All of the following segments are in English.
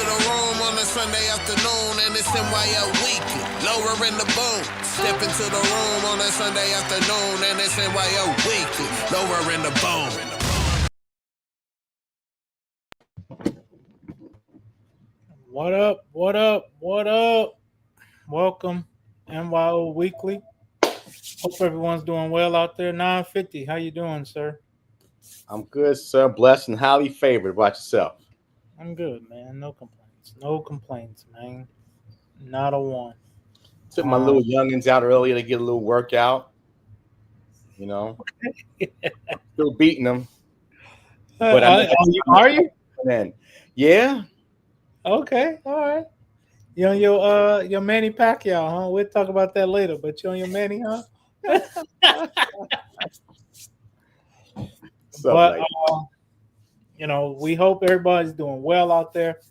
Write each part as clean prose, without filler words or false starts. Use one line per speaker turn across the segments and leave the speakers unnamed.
the room on a Sunday afternoon, and it's Nyo Weekly. Lower in the boom. Step into the room on a Sunday afternoon, and it's Nyo Weekly. Lower in the boom.
What up? What up? What up? Welcome, Nyo Weekly. Hope everyone's doing well out there. 950. How you doing, sir?
I'm good, sir. Blessed and highly favored. About yourself?
I'm good, man. No complaints. No complaints, man. Not a one.
Took my little youngins out earlier to get a little workout. You know, still beating them.
But are you?
Man, yeah.
Okay, all right. You on your Manny Pacquiao, huh? We'll talk about that later. But you on your Manny, huh? But you know, we hope everybody's doing well out there.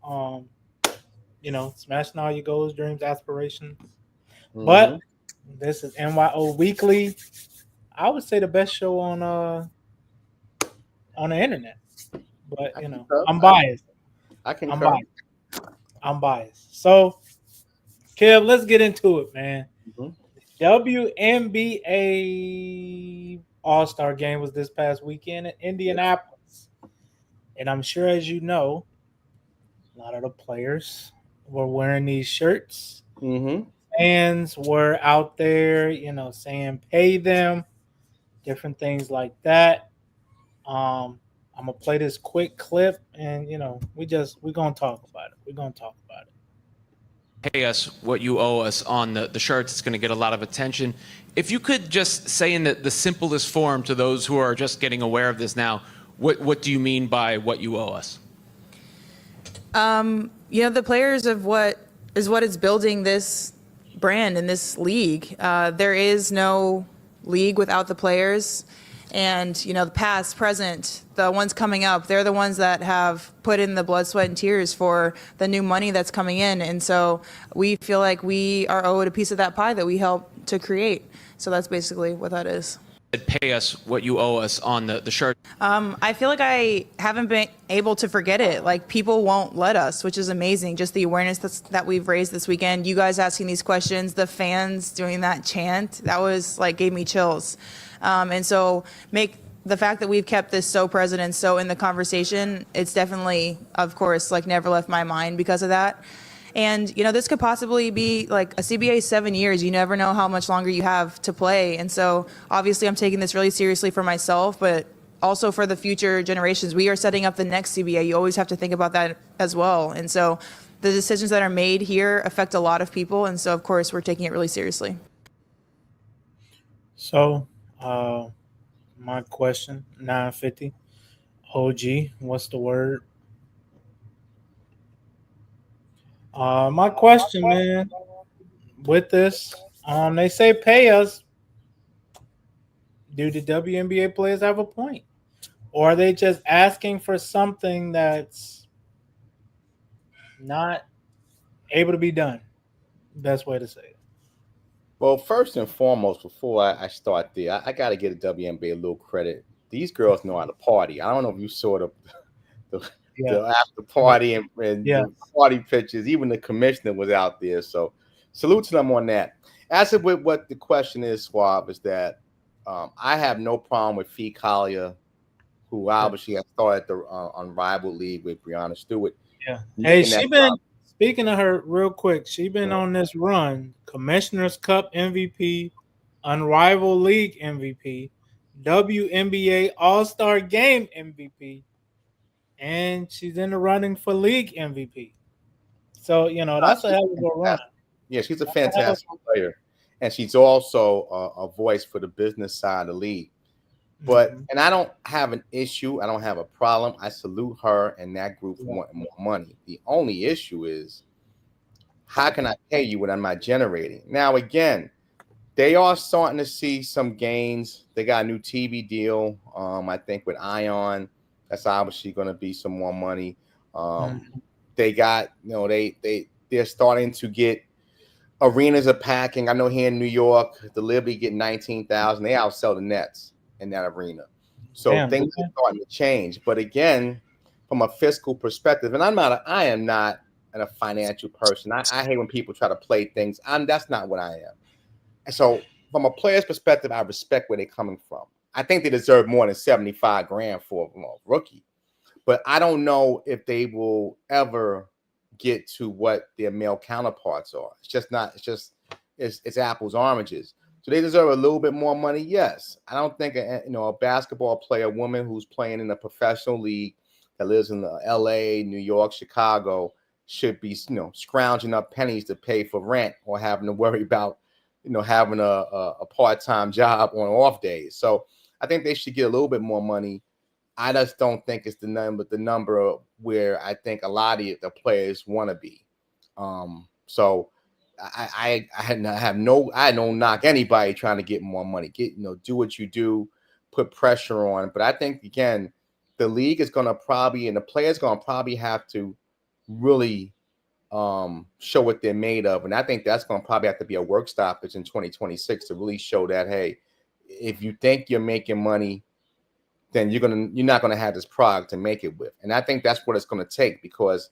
You know, smashing all your goals, dreams, aspirations. Mm-hmm. But this is Nyo Weekly. I would say the best show on the internet. But you know, I'm biased. I'm biased. So, Kev, let's get into it, man. Mm-hmm. WNBA All-Star Game was this past weekend in Indianapolis. And I'm sure, as you know, a lot of the players were wearing these shirts. Mm-hmm. Fans were out there, you know, saying pay them, different things like that. I'm gonna play this quick clip, and you know, we're gonna talk about it. We're gonna talk about it.
Pay us what you owe us on the shirts. It's going to get a lot of attention. If you could just say in the simplest form to those who are just getting aware of this now, what do you mean by what you owe us?
You know, the players of what is building this brand and this league. There is no league without the players. And, you know, the past, present, the ones coming up, they're the ones that have put in the blood, sweat, and tears for the new money that's coming in. And so we feel like we are owed a piece of that pie that we helped to create. So that's basically what that is.
Pay us what you owe us on the shirt.
I feel like I haven't been able to forget it. Like, people won't let us, which is amazing. Just the awareness that we've raised this weekend. You guys asking these questions, the fans doing that chant, that was like, gave me chills. And so the fact that we've kept this so present and so in the conversation, it's definitely, of course, like never left my mind because of that. And, you know, this could possibly be like a CBA 7 years. You never know how much longer you have to play. And so obviously I'm taking this really seriously for myself, but also for the future generations. We are setting up the next CBA. You always have to think about that as well. And so the decisions that are made here affect a lot of people. And so, of course, we're taking it really seriously.
So, my question, 950, OG, what's the word? My question, man, with this, they say pay us. Do the WNBA players have a point? Or are they just asking for something that's not able to be done? Best way to say it.
Well, first and foremost, before I start there, I got to give the WNBA a little credit. These girls know how to party. I don't know if you saw the after party and the party pictures. Even the commissioner was out there. So salute to them on that. As of what the question is, Swab, is that I have no problem with Fee Collier, who obviously has started the Unrivaled League with Breanna Stewart.
Yeah. Hey, she been... Speaking of her real quick, she's been on this run, Commissioner's Cup MVP, Unrivaled League MVP, WNBA All-Star Game MVP, and she's in the running for League MVP. So, you know, that's a hell of a run.
Yeah, she's a fantastic player. And she's also a voice for the business side of the league. But, and I don't have an issue. I don't have a problem. I salute her and that group for wanting more money. The only issue is, how can I pay you when I'm not generating? Now, again, they are starting to see some gains. They got a new TV deal, I think, with Ion. That's obviously going to be some more money. They got, you know, they're starting to get arenas are packing. I know here in New York, the Liberty get 19,000. They outsell the Nets in that arena. So things are starting to change. But again, from a fiscal perspective, and I am not a financial person. I hate when people try to play things. That's not what I am. And so from a player's perspective, I respect where they're coming from. I think they deserve more than 75 grand for a rookie, but I don't know if they will ever get to what their male counterparts are. It's just not. It's apples oranges. So they deserve a little bit more money. Yes, I don't think a basketball player, woman who's playing in a professional league that lives in L.A., New York, Chicago, should be scrounging up pennies to pay for rent or having to worry about having a part-time job on off days. So I think they should get a little bit more money. I just don't think it's the number where I think a lot of the players want to be. So I don't knock anybody trying to get more money. Do what you do, put pressure on. But I think again, the league is going to probably, and the players going to probably have to really show what they're made of. And I think that's going to probably have to be a work stoppage in 2026 to really show that, hey, if you think you're making money, then you're not gonna have this product to make it with. And I think that's what it's gonna take, because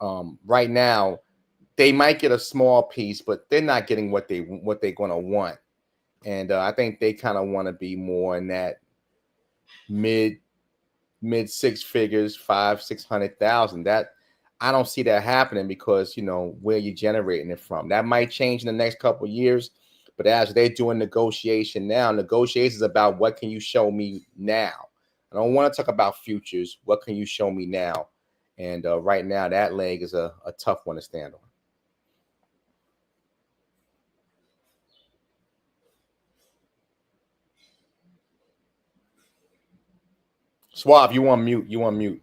right now they might get a small piece, but they're not getting what they're gonna want. And I think they kind of want to be more in that mid six figures, 500,000-600,000. That I don't see that happening, because where you're generating it from. That might change in the next couple of years. But as they're doing negotiations about what can you show me now. I don't want to talk about futures. What can you show me now? And right now, that leg is a tough one to stand on. Suave, you on mute.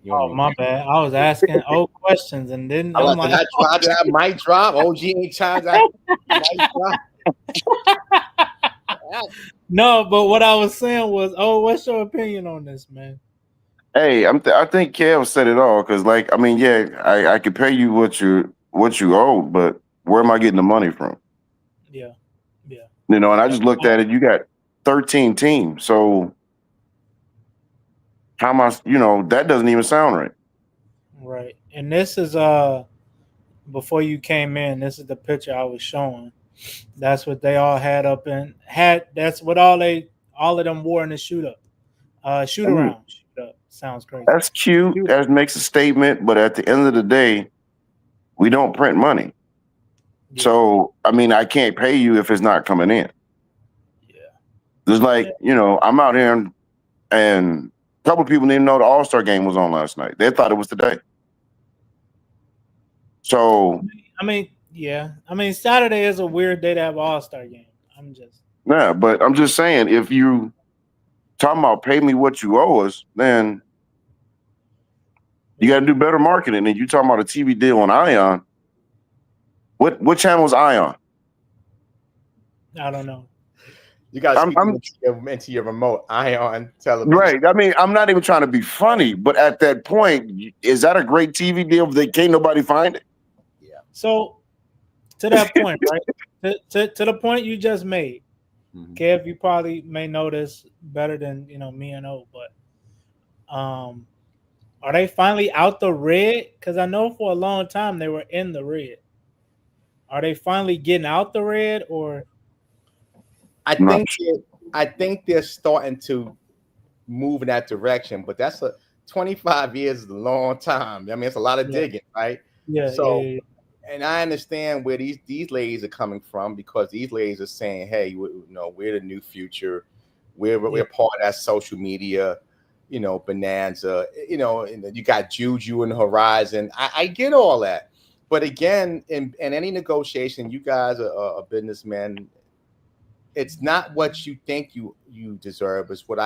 My bad. I was asking old questions and then I'm like,
did I mic drop? OG ain't trying to mic drop.
No, but what I was saying was, what's your opinion on this, man?
Hey, I think Kev said it all, because, I could pay you what you owe, but where am I getting the money from?
Yeah.
And I just looked at it. You got 13 teams, so how much? That doesn't even sound right.
Right, and this is before you came in. This is the picture I was showing. That's what they all had up in had. That's what all of them wore in the shoot up. Shoot around. Shoot up. Sounds crazy.
That's cute. That makes a statement, but at the end of the day, we don't print money. Yeah. So I can't pay you if it's not coming in. Yeah. It's like, I'm out here and a couple of people didn't even know the All-Star game was on last night. They thought it was today. So
yeah. Saturday is a weird day to have an All-Star game.
But I'm just saying, if you talking about pay me what you owe us, then you got to do better marketing. And you talking about a TV deal on Ion. What channel is Ion?
I don't know.
You got to speak into your remote. Ion television.
Right. I'm not even trying to be funny, but at that point, is that a great TV deal that can't nobody find it?
Yeah. So to that point, right? to the point you just made, Kev, you probably may know this better than me and O, but are they finally out the red? Because I know for a long time they were in the red. Are they finally getting out the red, or?
I think they're starting to move in that direction, but that's 25 years is a long time. It's a lot of digging, right?
Yeah.
So, and I understand where these ladies are coming from, because these ladies are saying, "Hey, we're the new future. We're part of that social media, bonanza. And you got Juju in the horizon. I get all that, but again, in any negotiation, you guys are businessmen. It's not what you think you deserve. It's what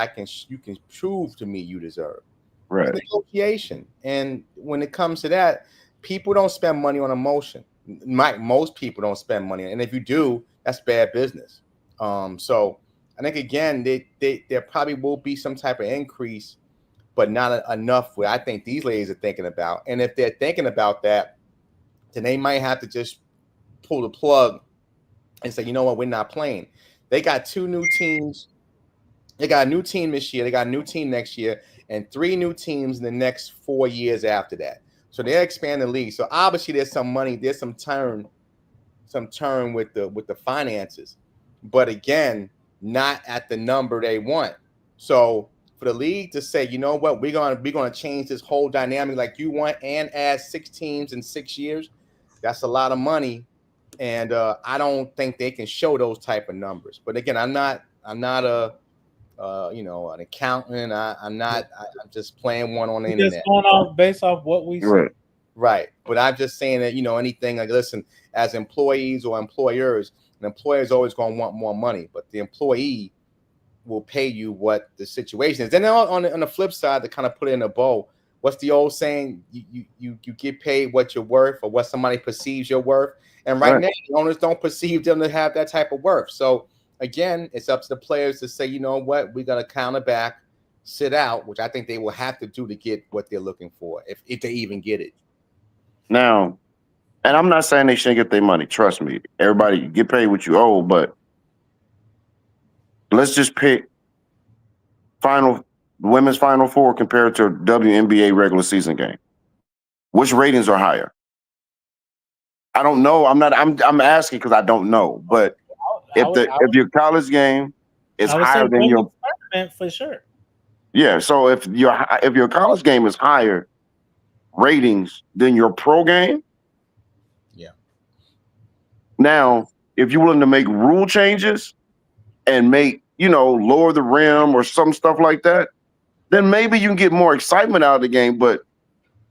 you can prove to me you deserve.
Right.
It's negotiation. And when it comes to that, people don't spend money on emotion. Most people don't spend money. And if you do, that's bad business. So I think, again, there probably will be some type of increase, but not enough where I think these ladies are thinking about. And if they're thinking about that, then they might have to just pull the plug and say, you know what, we're not playing. They got two new teams. They got a new team this year. They got a new team next year. and 3 new teams in the next 4 years after that. So they're expanding the league. So obviously there's some money, there's some turn with the finances. But again, not at the number they want. So for the league to say, you know what, we're gonna change this whole dynamic like you want and add 6 teams in 6 years, that's a lot of money. And I don't think they can show those type of numbers. But again, I'm not a an accountant. I'm just playing one on the internet.
Just going off based off what we see.
Right. But I'm just saying that, anything like, listen, as employees or employers, an employer is always going to want more money, but the employee will pay you what the situation is. Then on the flip side, to kind of put it in a bow, what's the old saying? You get paid what you're worth or what somebody perceives you're worth. And right now, the owners don't perceive them to have that type of worth. So again, it's up to the players to say, you know what, we're going to counter back, sit out, which I think they will have to do to get what they're looking for, if they even get it.
Now, and I'm not saying they shouldn't get their money. Trust me. Everybody get paid what you owe, but let's just pick women's Final Four compared to WNBA regular season game. Which ratings are higher? I don't know. I'm asking because I don't know. But if your college game is higher than your
tournament, for sure.
Yeah. So if your college game is higher ratings than your pro game.
Yeah.
Now, if you're willing to make rule changes and make, lower the rim or some stuff like that, then maybe you can get more excitement out of the game. But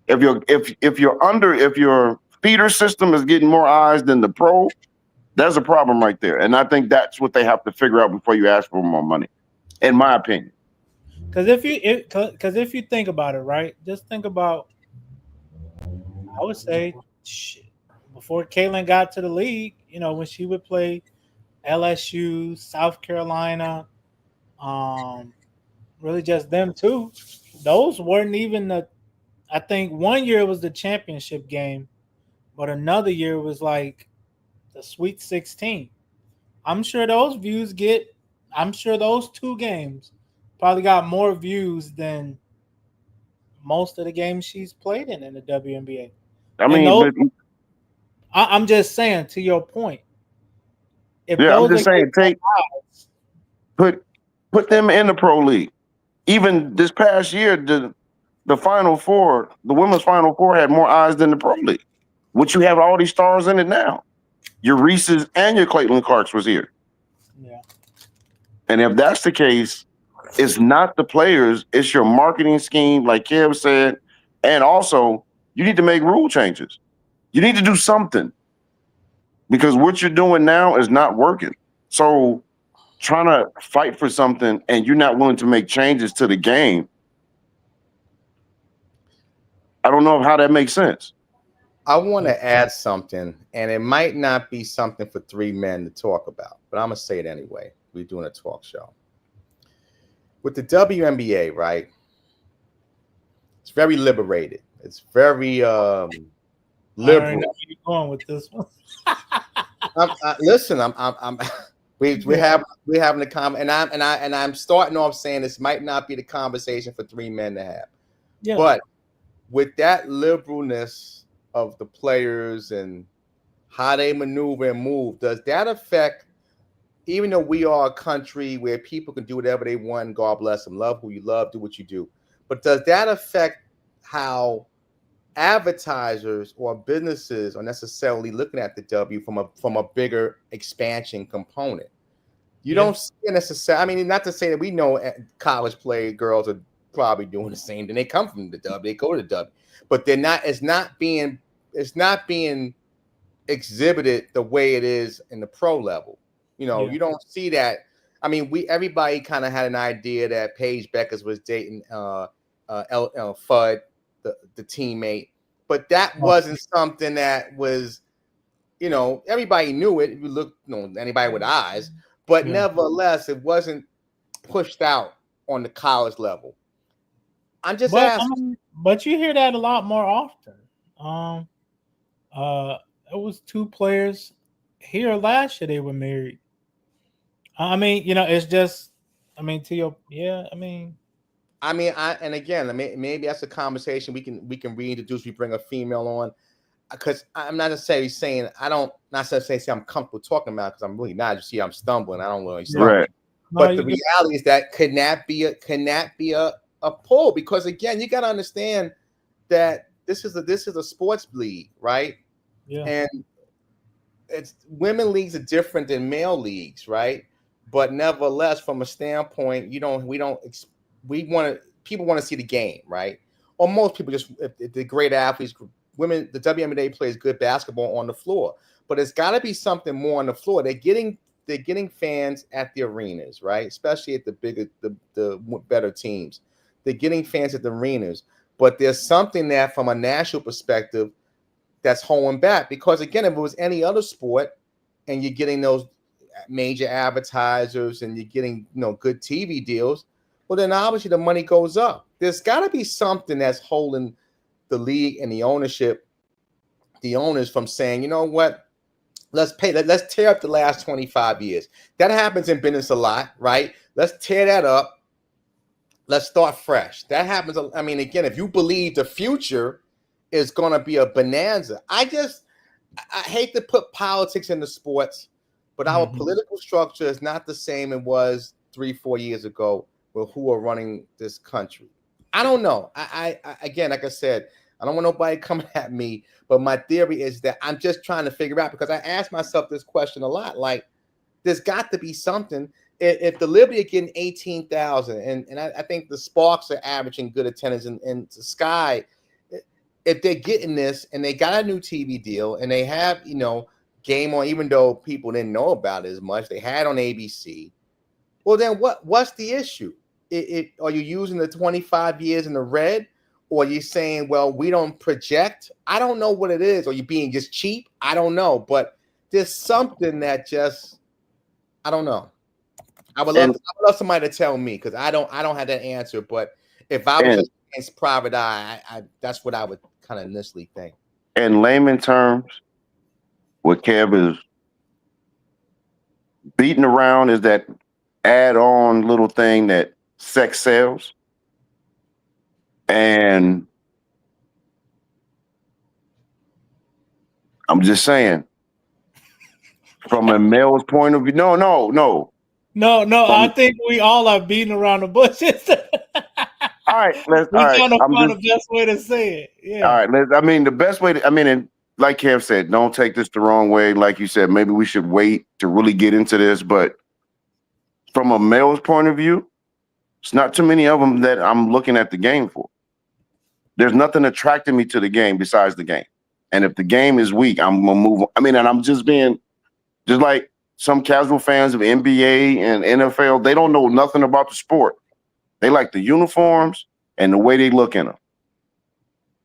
if your feeder system is getting more eyes than the pro, there's a problem right there. And I think that's what they have to figure out before you ask for more money, in my opinion.
Because if you think about it, right, just think about, I would say, before Caitlin got to the league, when she would play LSU, South Carolina, really just them two, those weren't even I think one year it was the championship game, but another year was like the Sweet 16. I'm sure those two games probably got more views than most of the games she's played in the WNBA.
I mean,
I'm just saying, to your point.
I'm just saying, put them in the pro league. Even this past year, the Final Four, the women's Final Four had more eyes than the pro league, which you have all these stars in it now. Your Reese's and your Caitlin Clarks was here.
Yeah.
And if that's the case, it's not the players, it's your marketing scheme, like Kev said. And also, you need to make rule changes. You need to do something, because what you're doing now is not working. So trying to fight for something and you're not willing to make changes to the game, I don't know how that makes sense.
I want to add something, and it might not be something for 3 men to talk about, but I'm going to say it anyway. We're doing a talk show. With the WNBA, right? It's very liberated. It's very liberal.
Where you going with this one?
Listen, we're having a comment, and I'm starting off saying this might not be the conversation for 3 men to have.
Yeah.
But with that liberalness of the players and how they maneuver and move, does that affect, even though we are a country where people can do whatever they want, God bless them, love who you love, do what you do, but does that affect how advertisers or businesses are necessarily looking at the W from a bigger expansion component? You don't see it necessarily. I mean, not to say that we know college play girls are probably doing the same thing. They come from the W, they go to the W, but they're not. It's not being exhibited the way it is in the pro level. You don't see that. I mean, everybody kind of had an idea that Paige Beckers was dating Fudd, the teammate, but that wasn't something that was, everybody knew it. If you look, anybody with eyes, but nevertheless, it wasn't pushed out on the college level. I'm just asking.
But you hear that a lot more often. It was 2 players here last year. They were married. I mean, it's just, I mean,
I mean, and again, maybe that's a conversation we can reintroduce. We bring a female on, because I'm not necessarily saying not necessarily say I'm comfortable talking about, because I'm really not. You see, I'm stumbling. I don't really stumble.
Right.
But the reality is that can that be a pull? Because again, you got to understand that this is a sports league, right?
Yeah.
And it's women leagues are different than male leagues, right? But nevertheless, from a standpoint, people want to see the game, right? Or most people just, if the great athletes, women, the WNBA plays good basketball on the floor, but it's got to be something more on the floor. They're getting fans at the arenas, right? Especially at the bigger, the better teams. They're getting fans at the arenas, but there's something that, from a national perspective, that's holding back. Because again, if it was any other sport, and you're getting those major advertisers and you're getting good TV deals, well, then obviously the money goes up. There's got to be something that's holding the league and the owners from saying, you know what, let's tear up the last 25 years. That happens in business a lot, right? Let's tear that up. Let's start fresh. That happens. I mean, again, if you believe the future is going to be a bonanza, I hate to put politics into sports, but our political structure is not the same it was 3-4 years ago with who are running this country. I don't know. I again, like I said, I don't want nobody coming at me, but my theory is that I'm just trying to figure out, because I ask myself this question a lot. Like, there's got to be something. If the Liberty are getting 18,000, and I think the Sparks are averaging good attendance, and the Sky, if they're getting this and they got a new TV deal and they have, game on, even though people didn't know about it as much, they had on ABC. Well, then what's the issue? Are you using the 25 years in the red, or are you saying, well, we don't project? I don't know what it is. Or you being just cheap? I don't know. But there's something that just, I don't know. I would love somebody to tell me, because I don't have that answer. But if I was just against private eye, I that's what I would kind of initially think.
In layman terms, what Kev is beating around is that add-on little thing that sex sells. And I'm just saying, from a male's point of view, no.
I think we all are beating around the bushes.
All right,
We're trying to find the best way to say it. Yeah.
All right, the best way and like Kev said, don't take this the wrong way. Like you said, maybe we should wait to really get into this. But from a male's point of view, it's not too many of them that I'm looking at the game for. There's nothing attracting me to the game besides the game. And if the game is weak, I'm gonna move on. And I'm just like some casual fans of NBA and NFL, they don't know nothing about the sport. They like the uniforms and the way they look in them.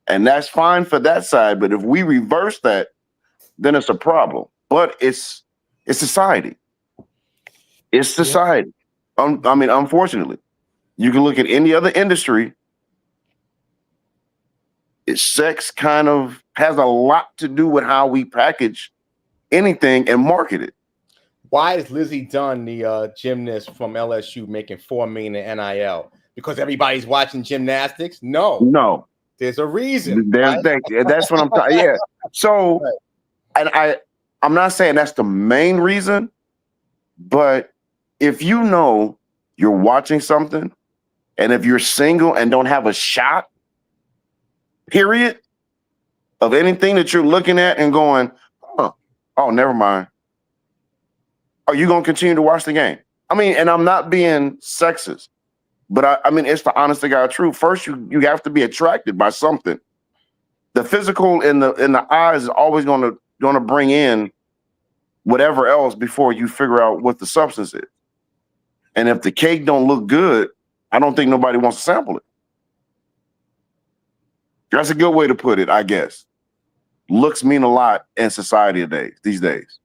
And that's fine for that side. But if we reverse that, then it's a problem. But it's society. It's society. Yeah. Unfortunately, you can look at any other industry. Sex kind of has a lot to do with how we package anything and market it.
Why is Lizzie Dunn, the gymnast from LSU, making $4 million in NIL? Because everybody's watching gymnastics? No. There's a reason.
That's what I'm talking. Yeah. So, and I'm not saying that's the main reason, but if you're watching something, and if you're single and don't have a shot, period, of anything that you're looking at and going, oh, never mind. Are you going to continue to watch the game? And I'm not being sexist, but it's the honest to God truth. First, you have to be attracted by something. The physical in the eyes is always going to bring in whatever else before you figure out what the substance is. And if the cake don't look good, I don't think nobody wants to sample it. That's a good way to put it, I guess. Looks mean a lot in society these days.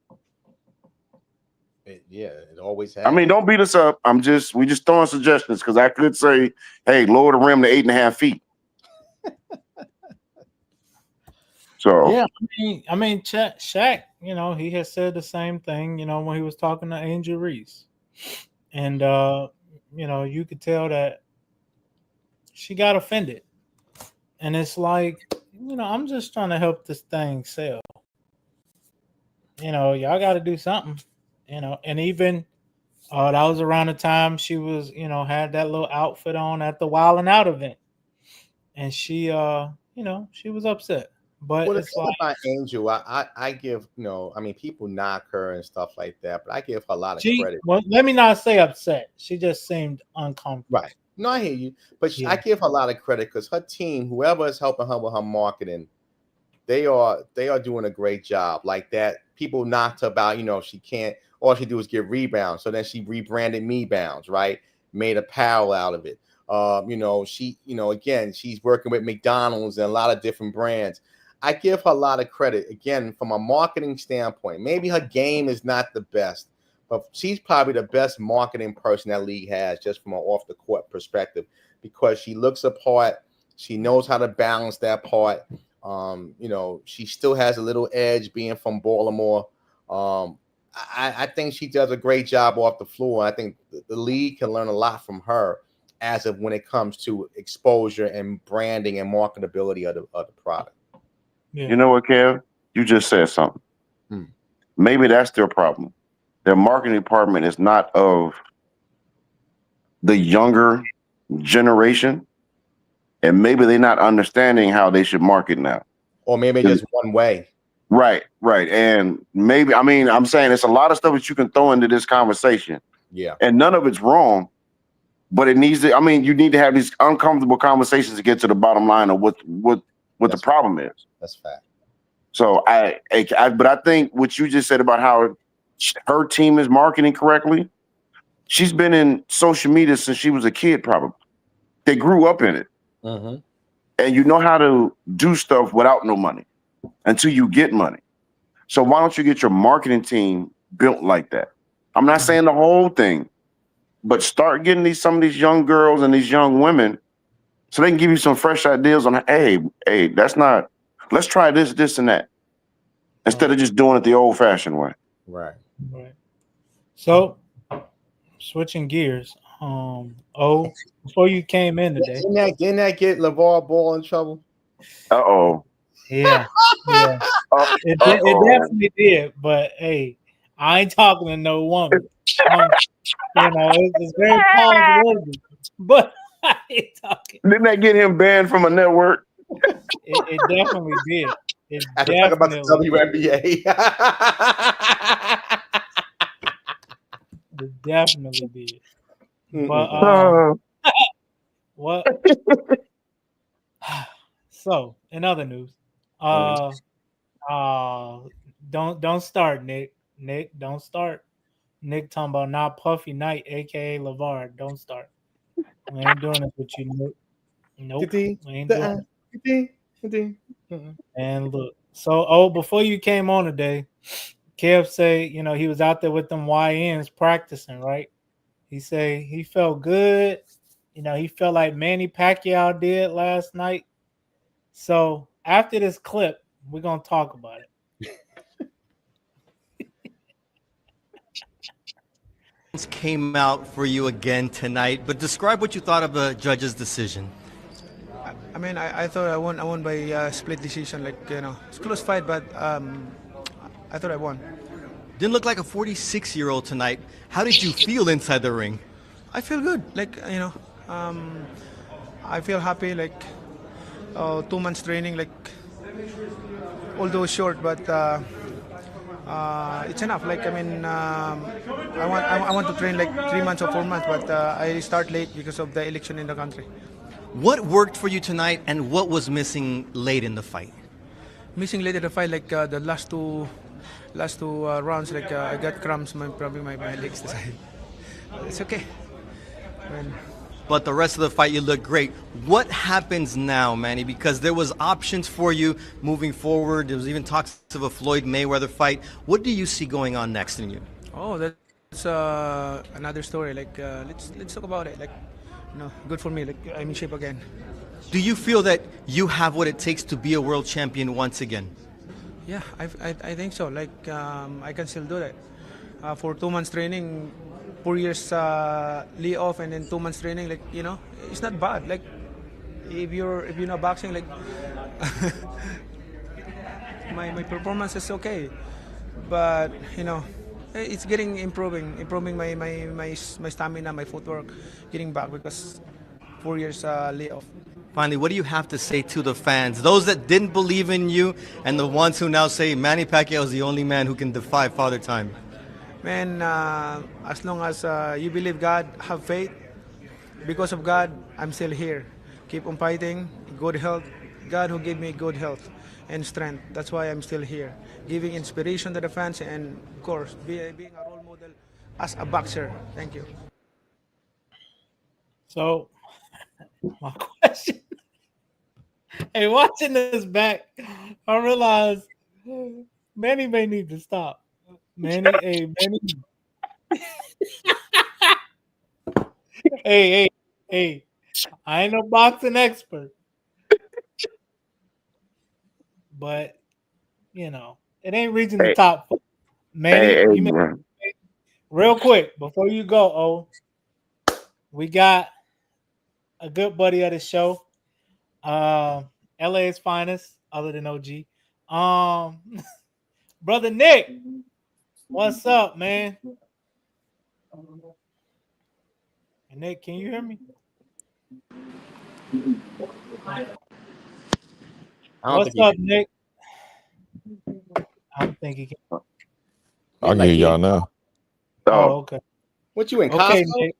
It always has.
Don't beat us up. We just throwing suggestions, because I could say, hey, lower the rim to 8.5 feet. So
yeah, Shaq, he has said the same thing, when he was talking to Angel Reese. And you could tell that she got offended. And it's like, I'm just trying to help this thing sell. Y'all got to do something, and even that was around the time she was, had that little outfit on at the Wild 'N Out event. And she, she was upset. But
Well,
it's
the thing
like,
about Angel, I give, I mean, people knock her and stuff like that, but I give her a lot of credit.
Well, let me not say upset. She just seemed uncomfortable.
Right. No, I hear you. But
Yeah.
I give her a lot of credit because her team, whoever is helping her with her marketing, they are doing a great job. Like that, people knocked her about, she can't, all she do is get rebounds. So then she rebranded Me Bounds, right? Made apparel out of it. She, again, she's working with McDonald's and a lot of different brands. I give her a lot of credit, again, from a marketing standpoint. Maybe her game is not the best, but she's probably the best marketing person that league has, just from an off-the-court perspective, because she looks a part. She knows how to balance that part. She still has a little edge being from Baltimore. I think she does a great job off the floor. I think the league can learn a lot from her as of when it comes to exposure and branding and marketability of the product.
Yeah.
You know what, Kev? You just said something. Maybe that's their problem. Their marketing department is not of the younger generation, and maybe they're not understanding how they should market now.
Or maybe just one way.
Right. And maybe, I'm saying it's a lot of stuff that you can throw into this conversation.
Yeah.
And none of it's wrong, but it needs to, you need to have these uncomfortable conversations to get to the bottom line of what the problem is.
That's fact.
So but I think what you just said about how her team is marketing correctly, she's been in social media since she was a kid, probably. They grew up in it.
Mm-hmm.
And you know how to do stuff without no money until you get money. So why don't you get your marketing team built like that? I'm not saying the whole thing, but start getting some of these young girls and these young women so they can give you some fresh ideas on, hey, let's try this, and that, instead of just doing it the old-fashioned way.
Right.
So, switching gears. Before you came in today,
Didn't that get LeVar Ball in trouble?
Uh-oh.
Yeah. It definitely did. But hey, I ain't talking to no woman. It's very pause-worthy. But I ain't talking.
Didn't that get him banned from a network?
It definitely did. It
I talk about the WNBA.
It definitely did. But what? So, in other news, don't start, Nick. Nick, don't start. Nick talking about not Puffy Knight, aka LeVar. Don't start. We ain't doing this with you, Nick. Nope. We ain't doing it. And look, so before you came on today, Kev say, he was out there with them YNs practicing, right? He say he felt good. He felt like Manny Pacquiao did last night. So after this clip, we're gonna talk about it.
Came out for you again tonight, but describe what you thought of the judge's decision.
I thought I won by split decision. It's a close fight, but I thought I won.
Didn't look like a 46-year-old tonight. How did you feel inside the ring?
I feel good. I feel happy. 2 months training. Although short, but it's enough. I want to train 3 months or 4 months, but I start late because of the election in the country.
What worked for you tonight, and what was missing late in the fight?
Missing late in the fight, the last two rounds, I got cramps. Probably my legs decided. It's okay.
But the rest of the fight, you look great. What happens now, Manny? Because there was options for you moving forward. There was even talks of a Floyd Mayweather fight. What do you see going on next in you?
Oh, that's another story. Let's talk about it. Good for me. I'm in shape again.
Do you feel that you have what it takes to be a world champion once again?
Yeah, I think so. I can still do that. For 2 months training, 4 years lay off, and then 2 months training. It's not bad. if you know boxing, like my performance is okay, but it's improving my stamina, my footwork, getting back because 4 years layoff.
Finally, what do you have to say to the fans, those that didn't believe in you, and the ones who now say Manny Pacquiao is the only man who can defy Father Time?
Man, as long as you believe God, have faith. Because of God, I'm still here. Keep on fighting. Good health. God who gave me good health and strength. That's why I'm still here, giving inspiration to the fans and, of course, being a role model as a boxer. Thank you.
So, my question. Hey, watching this back, I realized Manny may need to stop. Manny. Hey. I ain't no boxing expert. But, it ain't reaching the top. Manny, real quick, before you go, we got a good buddy of the show, LA's finest, other than OG. Brother Nick, what's up, man? Nick, can you hear me? What's up, Nick? I don't think he can.
I can hear y'all now.
Oh, okay.
What you in Costco?
Nick.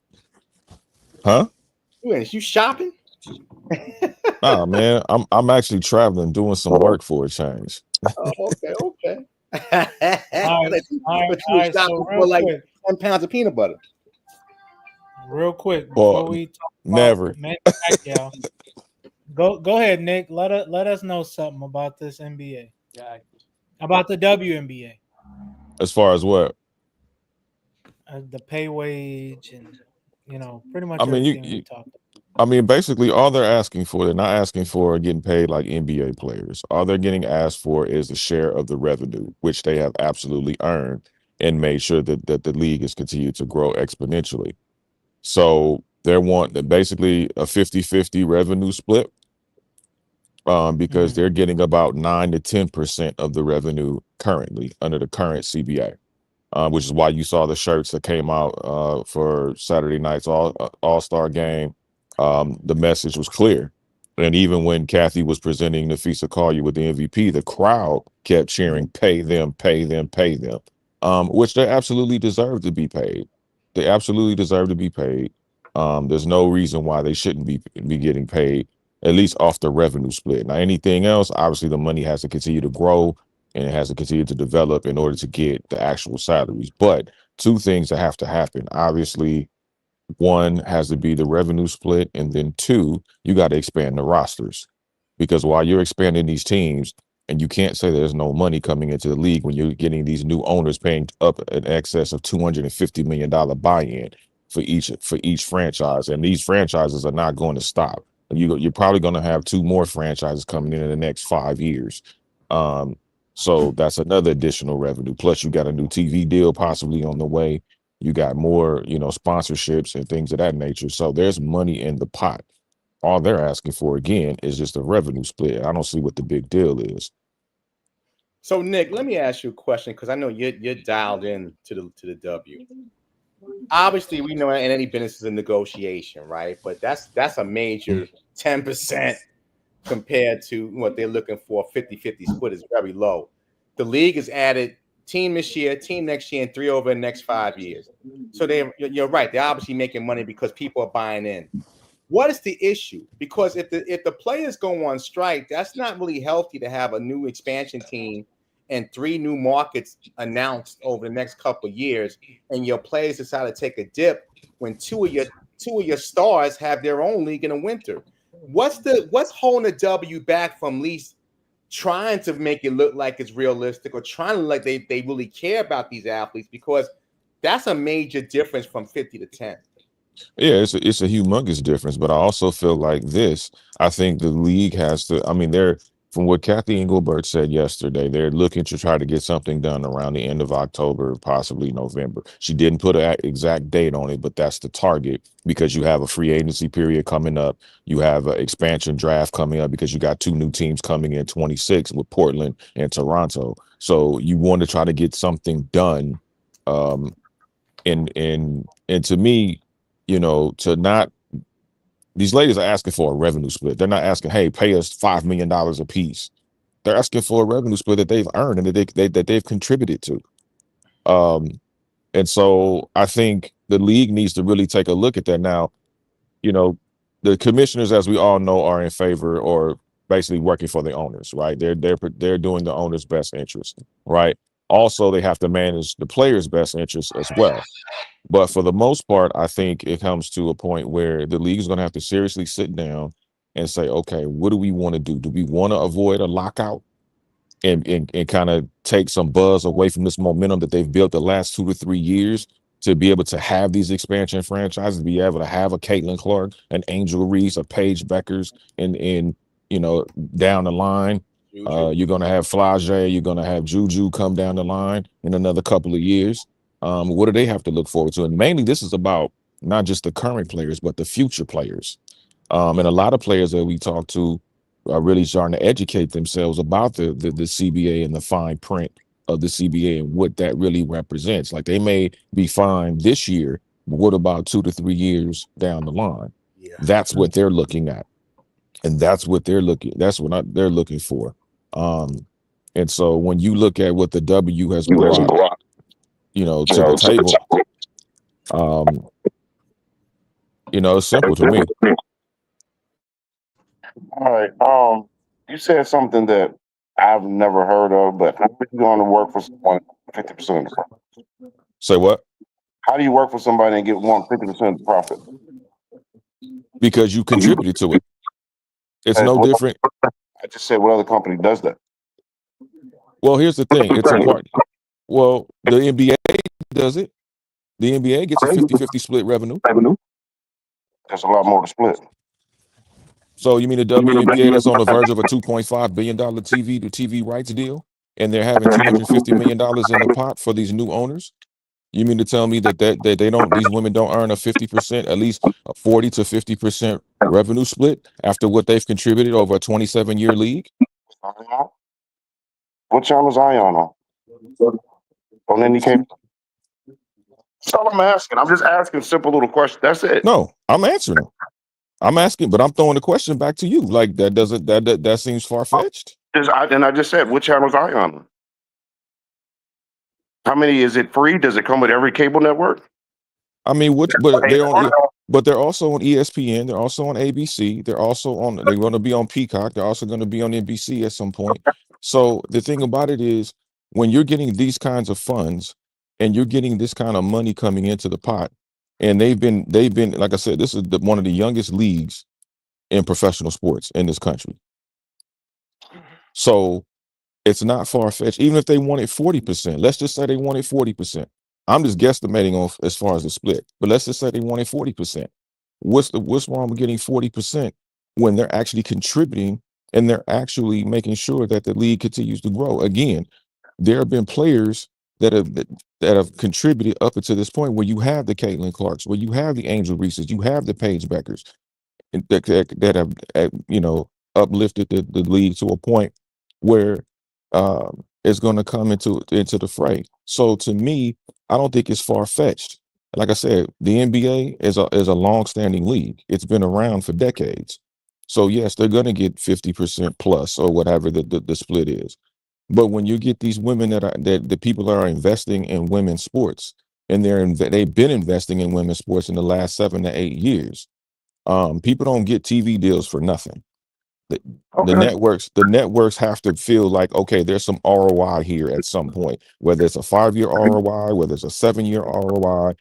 Huh?
You shopping?
Nah, man. I'm actually traveling, doing some work for a change.
Oh, okay.
All right, so real
like
quick.
10 pounds of peanut butter.
Real quick, before we talk about Manny Pacquiao, go ahead, Nick. Let us know something about this NBA. About the WNBA.
As far as what?
The pay wage and pretty much
everything we talked about. Basically all they're asking for, they're not asking for getting paid like NBA players. All they're getting asked for is a share of the revenue, which they have absolutely earned and made sure that the league has continued to grow exponentially. So they want basically a 50-50 revenue split, because they're getting about 9 to 10% of the revenue currently under the current CBA. Which is why you saw the shirts that came out for Saturday night's All-Star game. The message was clear. And even when Kathy was presenting Nafisa Collier with the MVP, the crowd kept cheering, pay them, pay them, pay them, which they absolutely deserve to be paid. They absolutely deserve to be paid. There's no reason why they shouldn't be getting paid, at least off the revenue split. Now, anything else, obviously the money has to continue to grow and it has to continue to develop in order to get the actual salaries. But two things that have to happen. Obviously, one has to be the revenue split, and then two, you got to expand the rosters. Because while you're expanding these teams, and you can't say there's no money coming into the league when you're getting these new owners paying up in excess of $250 million buy-in for each franchise. And these franchises are not going to stop. You're probably going to have two more franchises coming in the next 5 years. So that's another additional revenue. Plus, you got a new TV deal possibly on the way. You got more, sponsorships and things of that nature. So there's money in the pot. All they're asking for, again, is just a revenue split. I don't see what the big deal is.
So, Nick, let me ask you a question, because I know you're dialed in to the W. Obviously, we know in any business is a negotiation, right? But that's a major 10%. Compared to what they're looking for, 50-50 split is very low. The league has added team this year, team next year, and 3 over the next 5 years. So you're right. They're obviously making money because people are buying in. What is the issue? Because if the players go on strike, that's not really healthy to have a new expansion team and 3 new markets announced over the next couple of years, and your players decide to take a dip when two of your stars have their own league in the winter. What's holding the W back from at least trying to make it look like it's realistic, or trying to like they really care about these athletes? Because that's a major difference from 50 to 10.
Yeah, it's a humongous difference, but I also feel like I think the league has to, from what Kathy Engelbert said yesterday, they're looking to try to get something done around the end of October, possibly November. She didn't put an exact date on it, but that's the target because you have a free agency period coming up. You have an expansion draft coming up because you got 2 new teams coming in 26 with Portland and Toronto. So you want to try to get something done. And to me, you know, these ladies are asking for a revenue split. They're not asking, hey, pay us $5 million a piece. They're asking for a revenue split that they've earned and that they've contributed to. And so I think the league needs to really take a look at that. Now, you know, the commissioners, as we all know, are in favor or basically working for the owners, right? They're doing the owner's best interest, right? Also, they have to manage the players' best interest as well. But for the most part, I think it comes to a point where the league is going to have to seriously sit down and say, okay, what do we want to do? Do we want to avoid a lockout and kind of take some buzz away from this momentum that they've built the last 2 to 3 years to be able to have these expansion franchises, be able to have a Caitlin Clark, an Angel Reese, a Paige Beckers, and you know, down the line. You're going to have Flage, you're going to have Juju come down the line in another couple of years. What do they have to look forward to? And mainly this is about not just the current players, but the future players. And a lot of players that we talk to are really starting to educate themselves about the CBA and the fine print of the CBA and what that really represents. Like they may be fine this year, but what about 2 to 3 years down the line? Yeah. That's what they're looking at. And that's what they're looking for. And so when you look at what the W has brought, you know, to the table, you know, it's simple to me.
All right. You said something that I've never heard of, but how are you going to work for someone 50% of the profit?
Say what?
How do you work for somebody and get 50% of the profit?
Because you contributed to it. It's no different.
I just said, what other company does that?
Well, here's the thing. It's a part. Well, the NBA does it. The NBA gets a 50-50 split revenue.
There's a lot more to split.
So you mean the WNBA that's on the verge of a $2.5 billion TV to TV rights deal, and they're having $250 million in the pot for these new owners? You mean to tell me that they don't, these women don't earn a 50%, at least a 40 to 50% revenue split after what they've contributed over a 27-year league?
What channel is Ion on? On any cable? That's all I'm asking. I'm just asking simple little questions. That's it.
No, I'm answering them. I'm asking, but I'm throwing the question back to you. Like that seems far-fetched.
And I just said, what channel is Ion on? How many is it free? Does it come with every cable network?
I mean, but they're also on ESPN. They're also on ABC. They're going to be on Peacock. They're also going to be on NBC at some point. So the thing about it is, when you're getting these kinds of funds and you're getting this kind of money coming into the pot, and they've been like I said, this is one of the youngest leagues in professional sports in this country. So it's not far-fetched. Even if they wanted 40%, let's just say they wanted 40%. I'm just guesstimating on as far as the split, but let's just say they wanted 40%. What's wrong with getting 40% when they're actually contributing and they're actually making sure that the league continues to grow? Again, there have been players that have contributed up until this point where you have the Caitlin Clarks, where you have the Angel Reeses, you have the Paige Beckers that have you know, uplifted the league to a point where it's going to come into the fray. So to me, I don't think it's far-fetched. Like I said, the NBA is a long-standing league. It's been around for decades. So yes, they're going to get 50% plus or whatever the split is. But when you get these women that the people that are investing in women's sports, and they've been investing in women's sports in the last 7 to 8 years, people don't get TV deals for nothing. The networks have to feel like, okay, there's some ROI here at some point, whether it's a 5-year ROI, whether it's a 7-year ROI,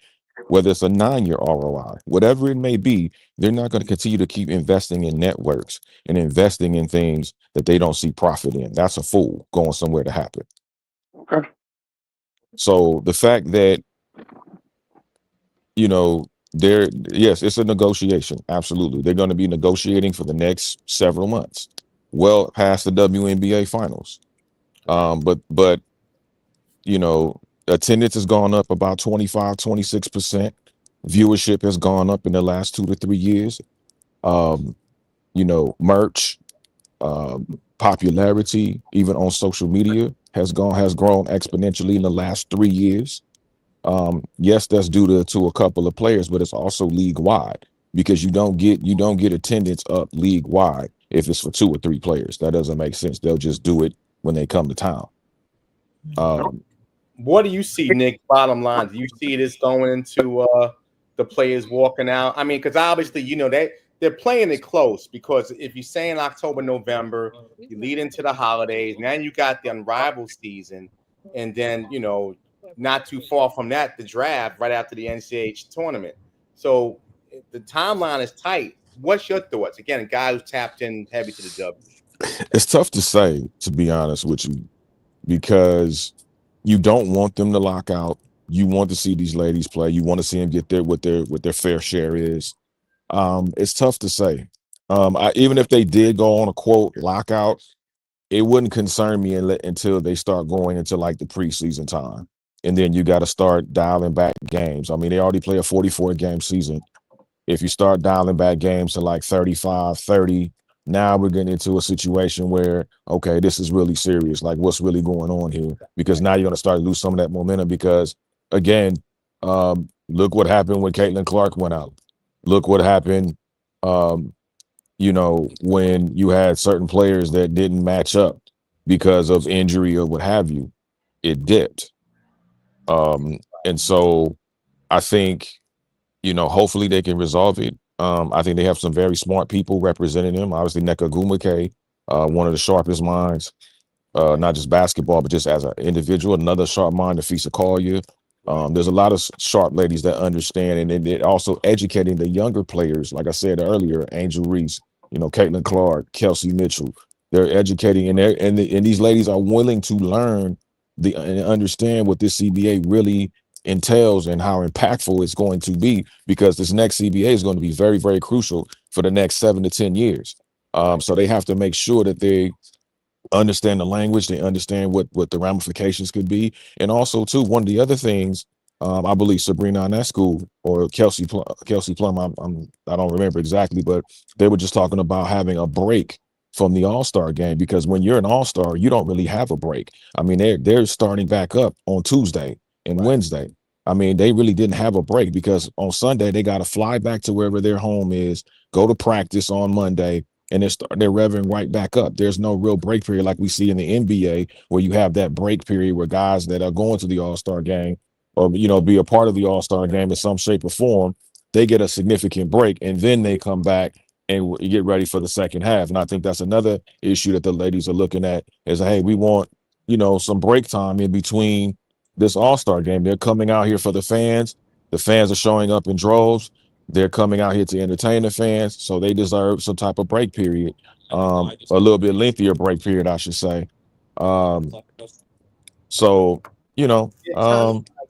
whether it's a 9-year ROI, whatever it may be. They're not going to continue to keep investing in networks and investing in things that they don't see profit in. That's a fool going somewhere to happen.
Okay.
So the fact that, you know, yes, it's a negotiation. Absolutely. They're going to be negotiating for the next several months. well past the WNBA finals. But you know, attendance has gone up about 25-26%. Viewership has gone up in the last 2 to 3 years. You know, merch, popularity, even on social media, has grown exponentially in the last 3 years. Yes, that's due to a couple of players, but it's also league wide, because you don't get attendance up league wide if it's for 2 or 3 players. That doesn't make sense. They'll just do it when they come to town.
What do you see, Nick? Bottom line, do you see this going into the players walking out? I mean, because obviously, you know, they're playing it close, because if you're saying October, November, you lead into the holidays. Now you got the unrivaled season, and then, you know, not too far from that, the draft right after the NCAA tournament. So the timeline is tight. What's your thoughts? Again, a guy who's tapped in heavy to the W.
It's tough to say, to be honest with you, because you don't want them to lock out. You want to see these ladies play. You want to see them get there what their fair share is. It's tough to say. Even if they did go on a quote lockout, it wouldn't concern me until they start going into like the preseason time. And then you got to start dialing back games. I mean, they already play a 44 game season. If you start dialing back games to like 35, 30, now we're getting into a situation where, okay, this is really serious. Like, what's really going on here? Because now you're going to start to lose some of that momentum, because, again, look what happened when Caitlin Clark went out. Look what happened, you know, when you had certain players that didn't match up because of injury or what have you. It dipped. And so I think, you know, hopefully they can resolve it. I think they have some very smart people representing them. Obviously, Nneka Ogwumike, one of the sharpest minds, not just basketball, but just as an individual. Another sharp mind, Afisa Collier. There's a lot of sharp ladies that understand, and they're also educating the younger players. Like I said earlier, Angel Reese, you know, Caitlin Clark, Kelsey Mitchell. They're educating, and these ladies are willing to learn and understand what this CBA really entails and how impactful it's going to be, because this next CBA is going to be very, very crucial for the next 7 to 10 years. So they have to make sure that they understand the language, they understand what the ramifications could be. And also, too, one of the other things, I believe Sabrina Ionescu or Kelsey Plum, I don't remember exactly, but they were just talking about having a break from the All-Star game, because when you're an All-Star, you don't really have a break. I mean, they're starting back up on Tuesday and Wednesday. I mean, they really didn't have a break, because on Sunday they got to fly back to wherever their home is, go to practice on Monday, and they're revving right back up. There's no real break period like we see in the NBA, where you have that break period where guys that are going to the All-Star game, or, you know, be a part of the All-Star game in some shape or form, they get a significant break, and then they come back and get ready for the second half. And I think that's another issue that the ladies are looking at, is, hey, we want, you know, some break time in between this All-Star game. They're coming out here for the fans. The fans are showing up in droves. They're coming out here to entertain the fans, so they deserve some type of break period, a little bit lengthier break period, I should say. So, you know,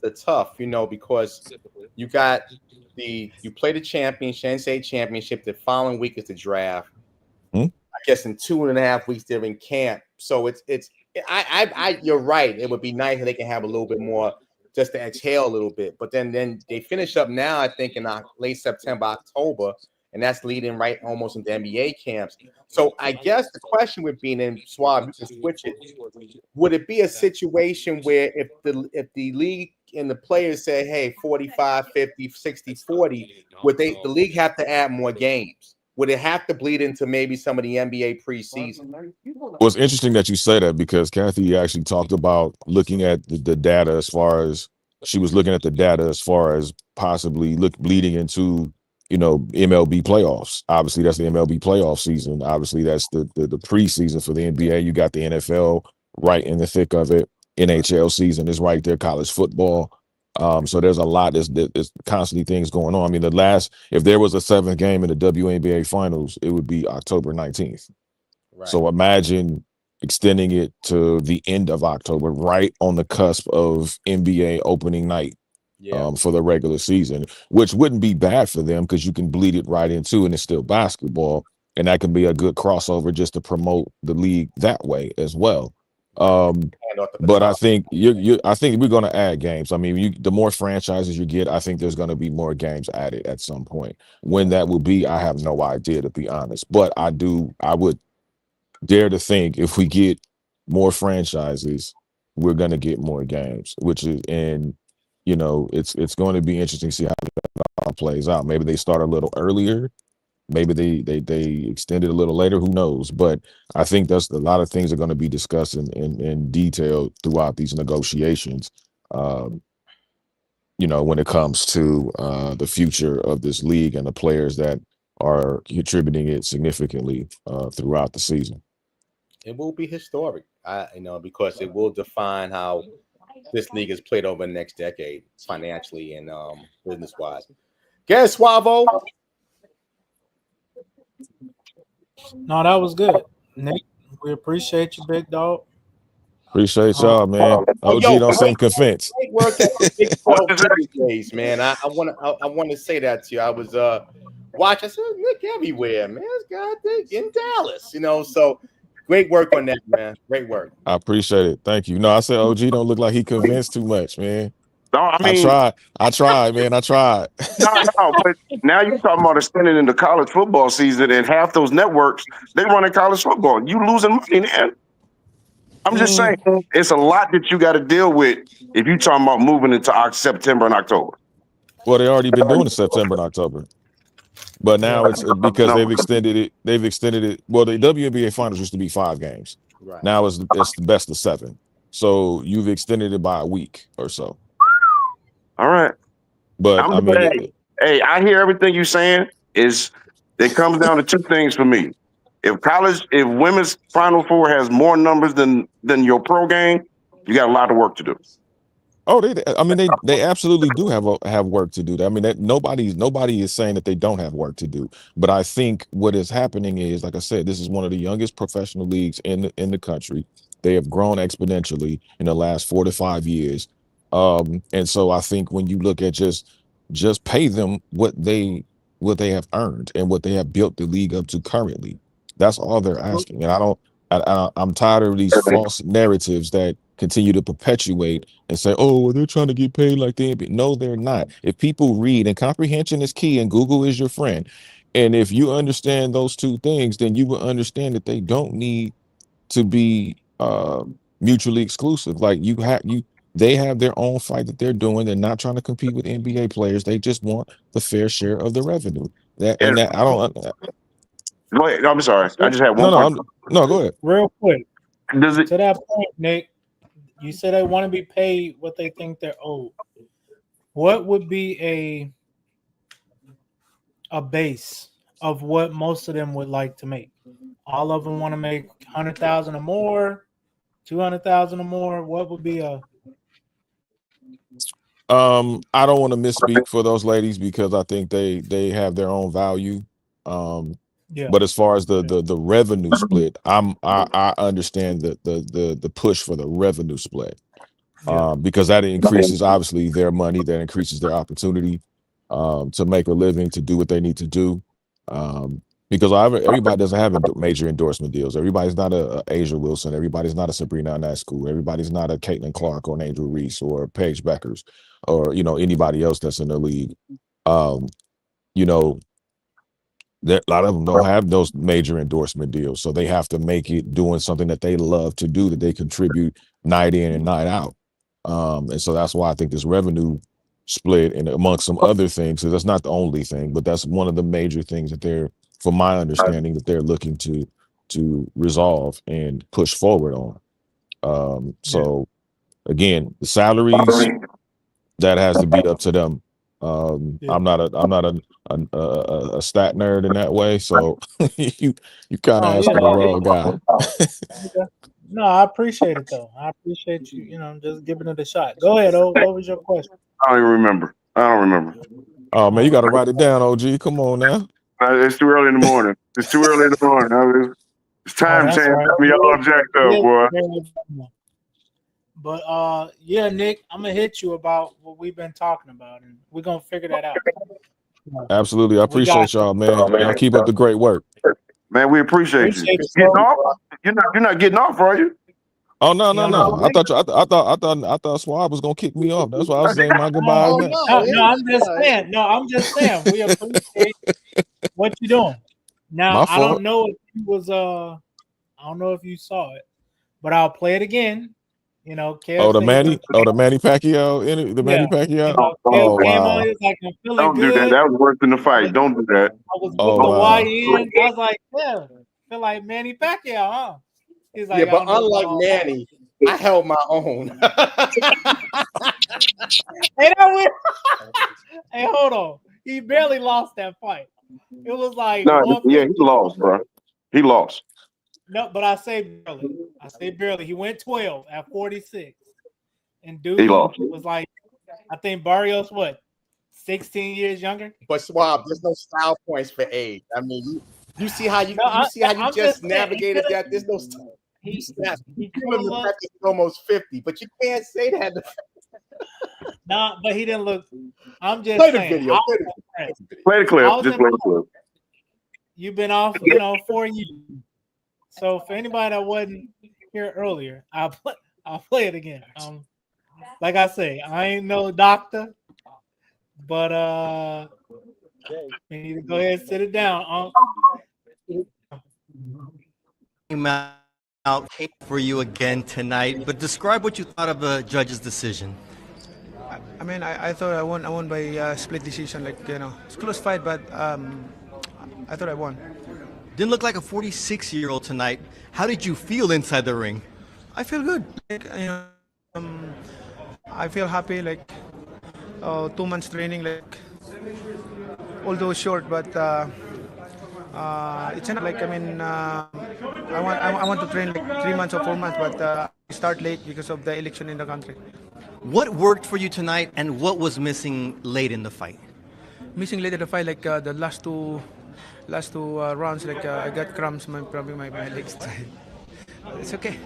it's tough, you know, because you play the NCAA championship. The following week is the draft. I guess in 2.5 weeks they're in camp. So you're right. It would be nice if they can have a little bit more, just to exhale a little bit. But then they finish up now, I think, in late September, October, and that's leading right almost into NBA camps. So I guess the question would be, and Swab, you can switch it. Would it be a situation where if the league and the players say, hey, 45, 50, 60, 40, would the league have to add more games? Would it have to bleed into maybe some of the NBA preseason?
Well, it's interesting that you say that, because Kathy actually talked about looking at the data, as far as she was looking at the data as far as possibly bleeding into, you know, MLB playoffs. Obviously, that's the MLB playoff season. Obviously, that's the preseason for the NBA. You got the NFL right in the thick of it. NHL season is right there, college football. So there's a lot. There's constantly things going on. I mean, if there was a 7th game in the WNBA finals, it would be October 19th. Right. So imagine extending it to the end of October, right on the cusp of NBA opening night, for the regular season, which wouldn't be bad for them, because you can bleed it right into, and it's still basketball. and that can be a good crossover just to promote the league that way as well. But I think I think we're going to add games. I mean, the more franchises you get, I think there's going to be more games added at some point. When that will be, I have no idea, to be honest. But I would dare to think if we get more franchises, we're going to get more games, which is, and it's going to be interesting to see how that all plays out. Maybe they start a little earlier. Maybe they extend it a little later. Who knows? But I think that's a lot of things are going to be discussed in detail throughout these negotiations. When it comes to the future of this league and the players that are contributing it significantly throughout the season.
It will be historic, because it will define how this league is played over the next decade, financially and business-wise. Guess Suavo.
No, that was good, Nick. We appreciate you, big dog.
Appreciate y'all, man. OG don't seem convinced.
Great work at the Big 12 days, man. I want to say that to you. I was watching. I said, Nick everywhere, man. This guy in Dallas, So great work on that, man. Great work.
I appreciate it. Thank you. No, I said OG don't look like he convinced too much, man.
No, I mean,
I tried, man. I tried.
No, but now you're talking about extending into college football season, and half those networks, they run in college football. You losing money, man. I'm just saying, it's a lot that you got to deal with if you're talking about moving into September and October.
Well, they already been doing it September and October. But now it's because they've extended it. They've extended it. Well, the WNBA finals used to be 5 games.
Right.
Now it's the best of 7. So you've extended it by a week or so.
All right.
But I mean,
hey, I hear everything you're saying. It comes down to 2 things for me. If women's Final Four has more numbers than your pro game, you got a lot of work to do.
Oh, they absolutely do have work to do. I mean, that nobody is saying that they don't have work to do. But I think what is happening is, like I said, this is one of the youngest professional leagues in the country. They have grown exponentially in the last 4 to 5 years. And so I think when you look at just pay them what they have earned and what they have built the league up to currently. That's all they're asking. And I'm tired of these false narratives that continue to perpetuate and say, oh, well, they're trying to get paid like the NBA. No, they're not. If people read, and comprehension is key, and Google is your friend. And if you understand those 2 things, then you will understand that they don't need to be mutually exclusive. Like they have their own fight that they're doing. They're not trying to compete with NBA players. They just want the fair share of the revenue. I don't.
Go ahead. I'm sorry. I just had one.
No, go ahead.
Real quick.
To
that point, Nick, you said they want to be paid what they think they're owed. What would be a base of what most of them would like to make? All of them want to make 100,000 or more, 200,000 or more. What would be a?
I don't want to misspeak for those ladies because I think they have their own value.
Yeah.
But as far as the revenue split, I understand the push for the revenue split, because that increases obviously their money, that increases their opportunity to make a living, to do what they need to do. Because everybody doesn't have major endorsement deals. Everybody's not a Asia Wilson. Everybody's not a Sabrina Ionescu. Everybody's not a Caitlin Clark or an Angel Reese or Paige Beckers or anybody else that's in the league. A lot of them don't have those major endorsement deals, so they have to make it doing something that they love to do, that they contribute night in and night out. And so that's why I think this revenue split, and amongst some other things, so that's not the only thing, but that's one of the major things that they're, from my understanding, that they're looking to resolve and push forward on. So again, the salaries, that has to be up to them. I'm not a stat nerd in that way, so you kind of asking the wrong guy.
No, I appreciate it though. I appreciate you, just giving it a shot. Go ahead, O. What was your question?
I don't even remember.
Oh man, you got to write it down, OG. Come on now.
It's too early in the morning. It's time change.
Right.
We all jacked up, boy.
But Nick, I'm gonna hit you about what we've been talking about, and we're gonna figure that out.
Absolutely, I appreciate y'all, man. Y'all keep up the great work.
Man, we appreciate you.
Appreciate you,
Getting
bro.
off? You're not getting off, are you?
Oh no, no,
Yeah,
no! I thought Swab was gonna kick me off. That's why I was saying my goodbyes
Oh
now.
no, I'm just saying. We appreciate what you're doing. Now,
My
I don't
fault.
know if you was I don't know if you saw it, but I'll play it again. You know, Kev said he was
The Manny Pacquiao, the Manny
yeah. You
Pacquiao.
know,
Don't,
Kev
Oh
came on.
wow.
He was like, "I'm feeling
don't do that.
good."
That was worse than the fight. Don't do that.
I was with
Oh
the
wow.
YN. I was like, "Yeah, feel like Manny Pacquiao, huh?" He's like,
Yeah,
"I
but
don't know
unlike
about
Manny, I held my own.
Hey, that went. Hey, hold on. He barely lost that fight. It was like
No, yeah, he
150.
lost, bro. He lost.
No, but I say barely. I say barely. He went 12 at 46. And
He
dude
lost.
was like, I think Barrios, what, 16 years younger?
But Swab, there's no style points for age. I mean, you see how you
No, I'm
just
saying,
navigated that. There's no style.
he
You
coulda
him the
looked-
fact that he's almost 50, but you can't say that.
Nah, but he didn't look. I'm just
Play the
saying.
video.
I
Play
was impressed.
Play the
I
clip.
was
Just play the
impressed.
clip.
You've been off, 4 years. So for anybody that wasn't here earlier, I'll play it again. Like I say, I ain't no doctor, but you need to go ahead and sit it down.
Came out for you again tonight, but describe what you thought of the judge's decision.
I mean, I thought I won by split decision. Like, it's a close fight, but I thought I won.
Didn't look like a 46-year-old tonight. How did you feel inside the ring?
I feel good. Like, I feel happy. Like 2 months training. Like, although short, but it's not like I want to train like 3 months or 4 months, but I start late because of the election in the country.
What worked for you tonight, and what was missing late in the fight?
Missing late in the fight, like the last two rounds, like I got cramps, probably my legs. It's okay.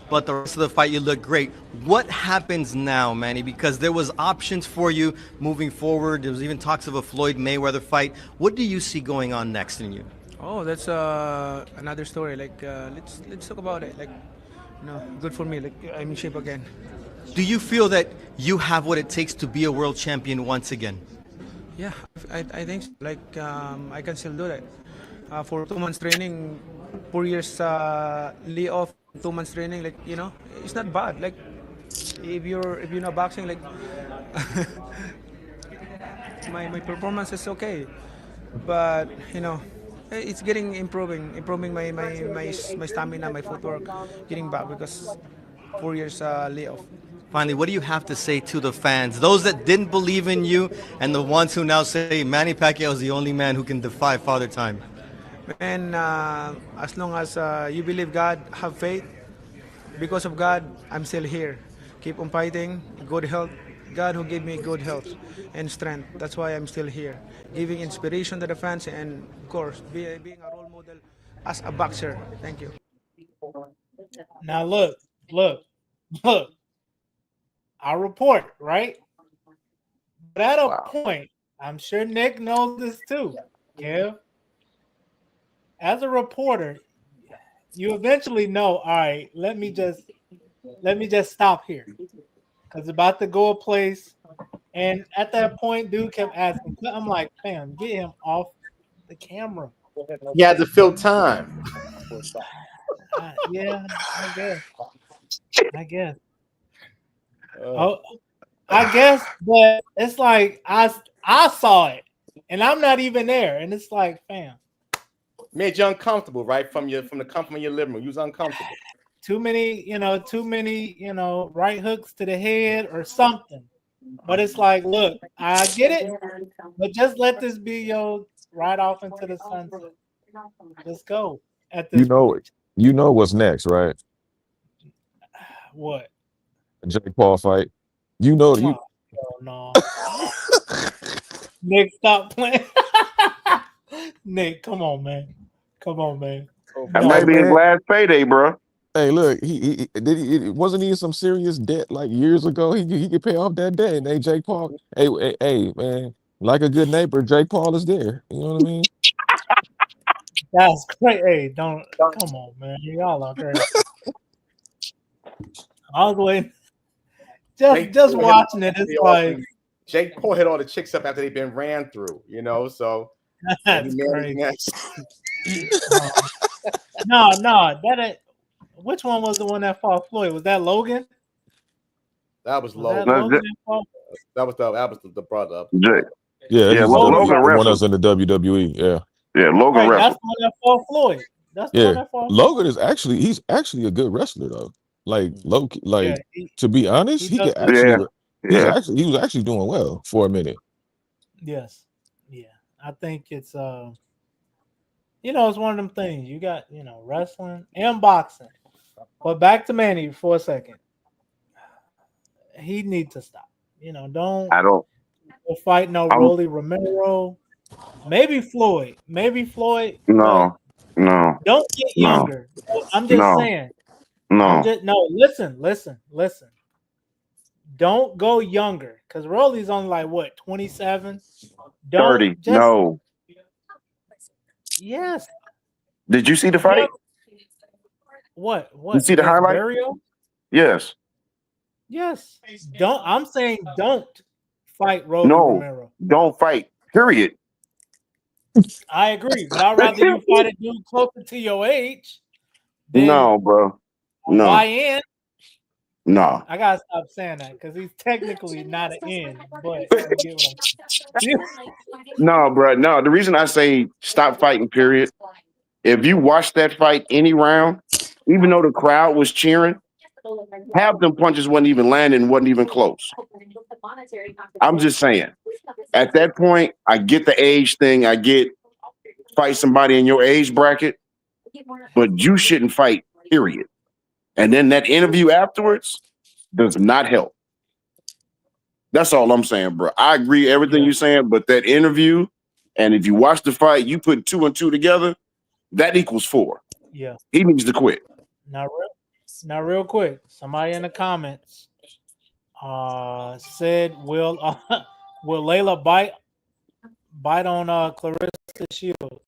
But the rest of the fight, you look great. What happens now, Manny? Because there was options for you moving forward. There was even talks of a Floyd Mayweather fight. What do you see going on next in you?
Oh, that's another story. Like let's talk about it. Like, good for me. Like, I'm in shape again.
Do you feel that you have what it takes to be a world champion once again?
Yeah, I think so. Like I can still do that. For 2 months training, 4 years layoff, 2 months training, like it's not bad. Like if you're not boxing, like my performance is okay, but it's improving my stamina, my footwork, getting back because 4 years layoff.
Finally, what do you have to say to the fans, those that didn't believe in you and the ones who now say Manny Pacquiao is the only man who can defy Father Time?
And as long as you believe God, have faith. Because of God, I'm still here. Keep on fighting. Good health. God who gave me good health and strength. That's why I'm still here. Giving inspiration to the fans and, of course, being a role model as a boxer. Thank you.
Now look. I'll report, right? But at a point, I'm sure Nick knows this too, Kev. As a reporter, you eventually know, all right, let me just stop here. Because it's about to go a place. And at that point, dude kept asking. I'm like, fam, get him off the camera.
You had to fill time.
Yeah, I guess. I guess, but it's like I saw it, and I'm not even there, and it's like, fam,
made you uncomfortable, right? From the comfort of your living room, you was uncomfortable.
Too many, right hooks to the head or something. But it's like, look, I get it, but just let this be your ride off into the sunset. Let's go. At this point.
You know what's next, right?
What?
Jake Paul fight.
Oh, no. Nick, stop playing. Nick, come on, man.
That might be his last payday, bro.
Hey, look, he wasn't he in some serious debt like years ago. He could pay off that debt. And Jake Paul, hey, man, like a good neighbor, Jake Paul is there. You know what I mean?
That's great. Hey, don't come on, man. Y'all are crazy. I was waiting. Just watching it, it's like
Jake Paul hit all the chicks up after they've been ran through, so
that's crazy. No, that ain't. Which one was the one that fought Floyd? Was that Logan?
That was Logan. That was the brother.
Jake.
Yeah,
Logan
the one that's in the WWE.
Yeah, Logan wrestled.
That's the one that fought Floyd. That's the one that fought
Logan is he's actually a good wrestler though. Like Loki, to be honest, he could actually he was actually doing well for a minute.
Yes. Yeah. I think it's it's one of them things. You got, wrestling and boxing. But back to Manny for a second. He needs to stop. Don't fight no Rolly Romero. Maybe Floyd.
No.
Don't get younger. I'm just saying.
No.
Listen. Don't go younger. Because Rolly's only like what, 27?
30. No.
Yes.
Did you see the fight?
What?
You see the highlight?
Burial?
Yes.
I'm saying don't fight Rolly Romero.
Don't fight. Period.
I agree, but I'd rather you fight a dude closer to your age.
No, bro. No.
YN.
No.
I gotta stop saying that because he's technically not an N, but you get what I'm saying.
No, bro. No, the reason I say stop fighting, period. If you watch that fight any round, even though the crowd was cheering, half them punches wasn't even landing, wasn't even close. I'm just saying. At that point, I get the age thing. I get fight somebody in your age bracket, but you shouldn't fight, period. And then that interview afterwards does not help. That's all I'm saying, bro. I agree everything you're saying, but that interview, and if you watch the fight, you put 2 and 2 together, that equals 4.
Yeah.
He needs to quit.
Now, real quick, somebody in the comments said, "Will Layla bite on Clarissa Shields?"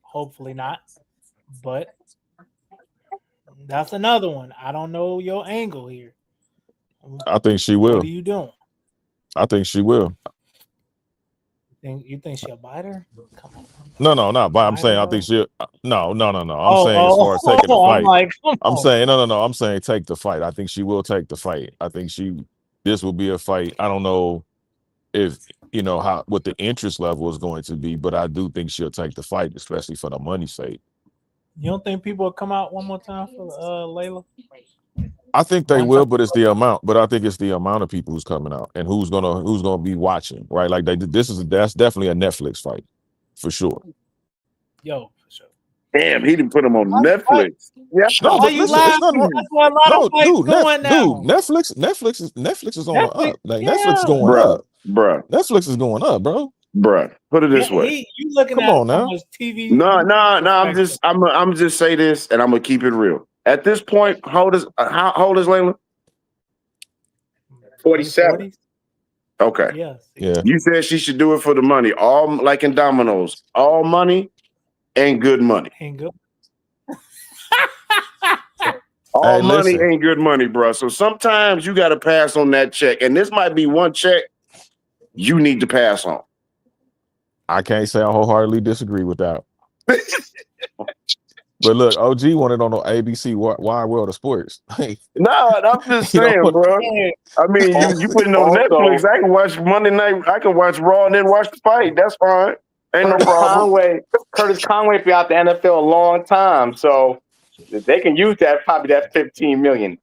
Hopefully not, but that's another one. I don't know your angle here.
I think she will.
What are you doing?
I think she will.
You think she'll bite her? Come on.
No, not bite. I'm saying I think she'll. No. I'm saying as far as taking the fight. I'm saying no. I'm saying take the fight. I think she will take the fight. I think this will be a fight. I don't know if what the interest level is going to be, but I do think she'll take the fight, especially for the money's sake.
You don't think people will come out one more time for Layla?
I think they will, but it's the amount. But I think it's the amount of people who's coming out and who's gonna be watching, right? Like that's definitely a Netflix fight, for sure.
Yo, for sure.
Damn, he didn't put him on Netflix.
Yeah.
No, but listen, it's not,
that's why a lot of fights going now.
Netflix is on the up. Like Netflix is going up,
bro.
Netflix is going up, bro.
Bruh, put it this way.
You looking
Come
at
on now.
TV?
No. I'm just say this, and I'm gonna keep it real. At this point, how old is Layla?
47.
Okay.
Yes.
Yeah.
You said she should do it for the money. All like in dominoes. All money ain't good money.
Ain't good.
All money ain't good money, bro. So sometimes you got to pass on that check, and this might be one check you need to pass on.
I can't say I wholeheartedly disagree with that. But look, OG wanted on the ABC Wide World of Sports.
No, I'm just saying, bro. I mean, you put it on Netflix. I can watch Monday night. I can watch Raw and then watch the fight. That's fine. Ain't no problem.
Curtis Conway be out the NFL a long time, so they can use that 15 million.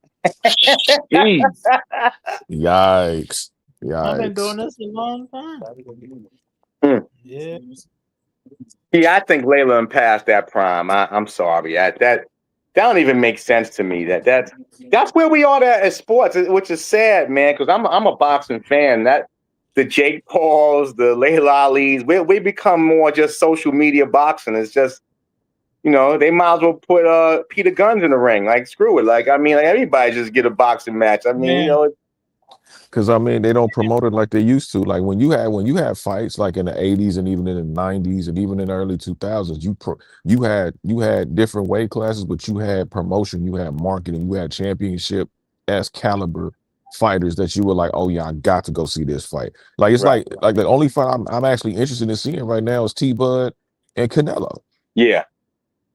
Yikes.
I've been doing this a long time. Yeah.
Yeah, I think Layla and past that prime. I'm sorry. That don't even make sense to me. That's where we are at sports, which is sad, man. Because I'm a boxing fan. That the Jake Pauls, the Layla Ali's, we become more just social media boxing. It's just, they might as well put Peter Guns in the ring. Like screw it. Like everybody just get a boxing match. I mean,
Because I mean, they don't promote it like they used to. Like when you had fights like in the 80s and even in the 90s and even in the early 2000s, you had different weight classes, but you had promotion, you had marketing, you had championship as caliber fighters that you were like, oh yeah, I got to go see this fight. Like it's like the only fight I'm actually interested in seeing right now is T-Bud and Canelo.
Yeah,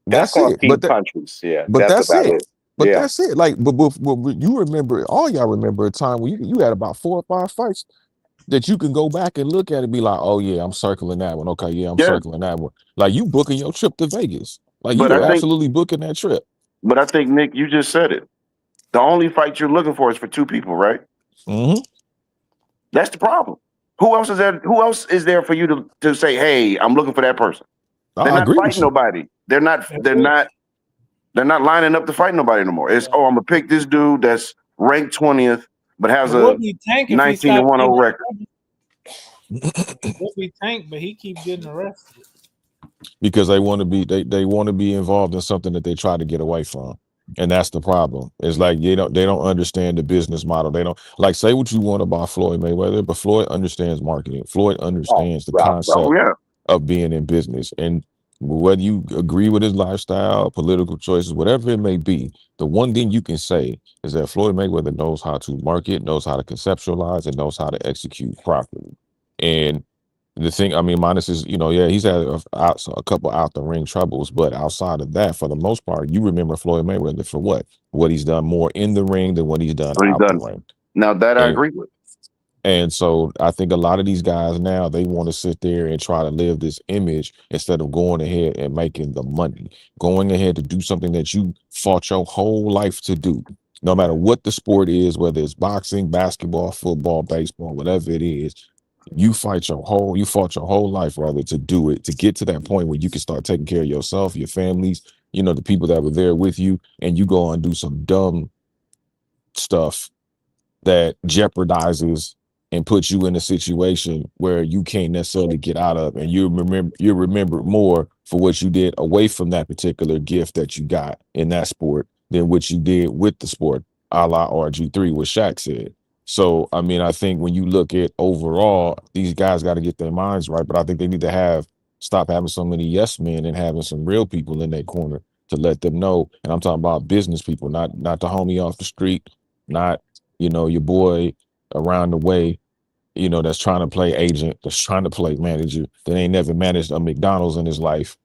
That's
going to
it.
feed countries. Yeah,
But
that's about it.
But that's it. Like, but you remember, all y'all remember a time when you had about 4 or 5 fights that you can go back and look at and be like, oh yeah, I'm circling that one. Okay, yeah, I'm circling that one. Like you booking your trip to Vegas. Like you were absolutely booking that trip.
But I think, Nick, you just said it. The only fight you're looking for is for 2 people, right?
Mm-hmm.
That's the problem. Who else is there? Who else is there for you to say, hey, I'm looking for that person? They're not fighting nobody. They're not lining up to fight nobody no more. It's I'm gonna pick this dude that's ranked 20th, but has a 19-1-0 record.
Would be Tank, but he keeps getting arrested.
Because they want to be involved in something that they try to get away from. And that's the problem. It's like they don't understand the business model. They don't, like, say what you want about Floyd Mayweather, but Floyd understands marketing. Floyd understands the concept of being in business. And whether you agree with his lifestyle, political choices, whatever it may be, the one thing you can say is that Floyd Mayweather knows how to market, knows how to conceptualize, and knows how to execute properly. And the thing, I mean, minus is, he's had a couple out the ring troubles, but outside of that, for the most part, you remember Floyd Mayweather for what he's done more in the ring than what he's done out the ring.
Now that I agree with.
And so I think a lot of these guys now, they want to sit there and try to live this image instead of going ahead and making the money, going ahead to do something that you fought your whole life to do. No matter what the sport is, whether it's boxing, basketball, football, baseball, whatever it is, you fought your whole life rather to do it, to get to that point where you can start taking care of yourself, your families, the people that were there with you, and you go and do some dumb stuff that jeopardizes and puts you in a situation where you can't necessarily get out of, and you're remembered more for what you did away from that particular gift that you got in that sport than what you did with the sport, a la RG3, what Shaq said. So, I mean, I think when you look at overall, these guys got to get their minds right, but I think they need to stop having so many yes men and having some real people in their corner to let them know. And I'm talking about business people, not the homie off the street, not, your boy around the way, that's trying to play agent, that's trying to play manager, that ain't never managed a McDonald's in his life,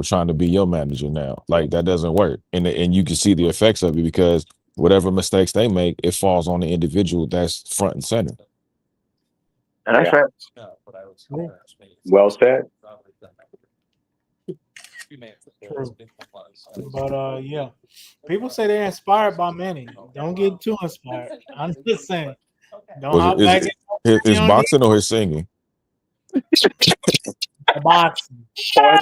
trying to be your manager now. Like, that doesn't work. And you can see the effects of it, because whatever mistakes they make, it falls on the individual that's front and center.
And that's right.
Well said.
True. But yeah, people say they're inspired by Manny. Don't get too inspired. I'm just saying. Don't hop back in
his boxing or his singing?
Boxing.
Or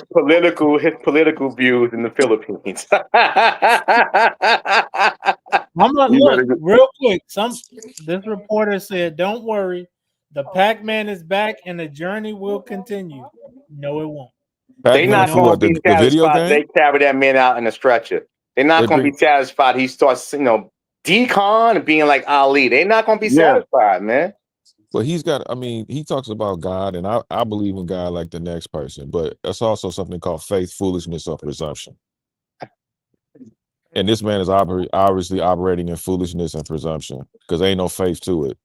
his political views in the Philippines.
I'm gonna look real quick. This reporter said, "Don't worry, the Pac-Man is back and the journey will continue." No, it won't.
They're not going to be satisfied. They carry that man out in a stretcher. They're not going to be satisfied. He starts, decon and being like Ali. They're not going to be satisfied, man.
But he talks about God, and I believe in God like the next person, but that's also something called faith, foolishness, or presumption. And this man is obviously operating in foolishness and presumption, because ain't no faith to it.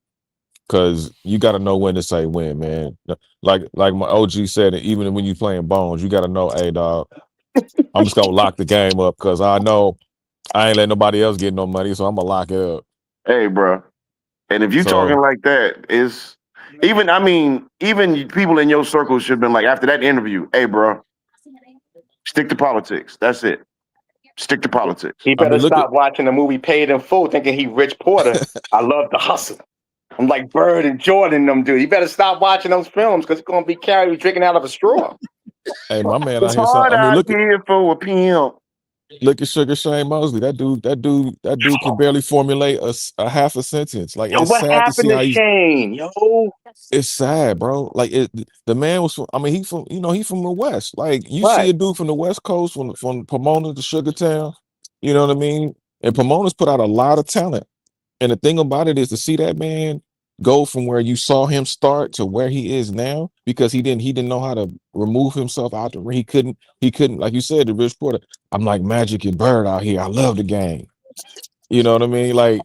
Because you got to know when to say when, man. Like my OG said, even when you playing Bones, you got to know, hey, dog, I'm just going to lock the game up, because I know I ain't letting nobody else get no money, so I'm going to lock it up.
Hey, bro. And if you're talking like that, even people in your circle should have been like, after that interview, hey, bro, stick to politics. That's it. Stick to politics.
He better stop watching the movie Paid in Full, thinking he Rich Porter. I love the hustle. I'm like Bird and Jordan, them dude. You better stop watching those films, because it's going to be carried drinking out of a straw.
Hey, my man,
it's hard out here for a pimp.
Look at Sugar Shane Mosley. That dude can barely formulate a half a sentence. Like, it's
what
sad
happened
to see how
Shane?
It's sad, bro. Like, the man was from, he's from the West. Like, you see a dude from the West Coast, from Pomona to Sugartown. You know what I mean? And Pomona's put out a lot of talent. And the thing about it is to see that man go from where you saw him start to where he is now, because he didn't know how to remove himself out the ring. He couldn't, like you said, the Rich Porter. I'm like Magic and Bird out here. I love the game. You know what I mean? Like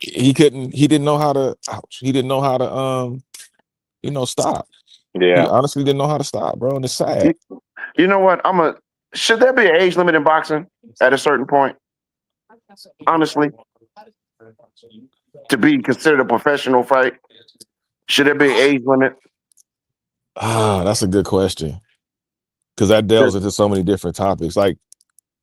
he didn't know how to, he didn't know how to stop.
Yeah.
He honestly didn't know how to stop, bro. And it's sad.
You know what? Should there be an age limit in boxing at a certain point? Honestly, to be considered a professional fight, should there be an age limit?
That's a good question. Because that delves into so many different topics. Like,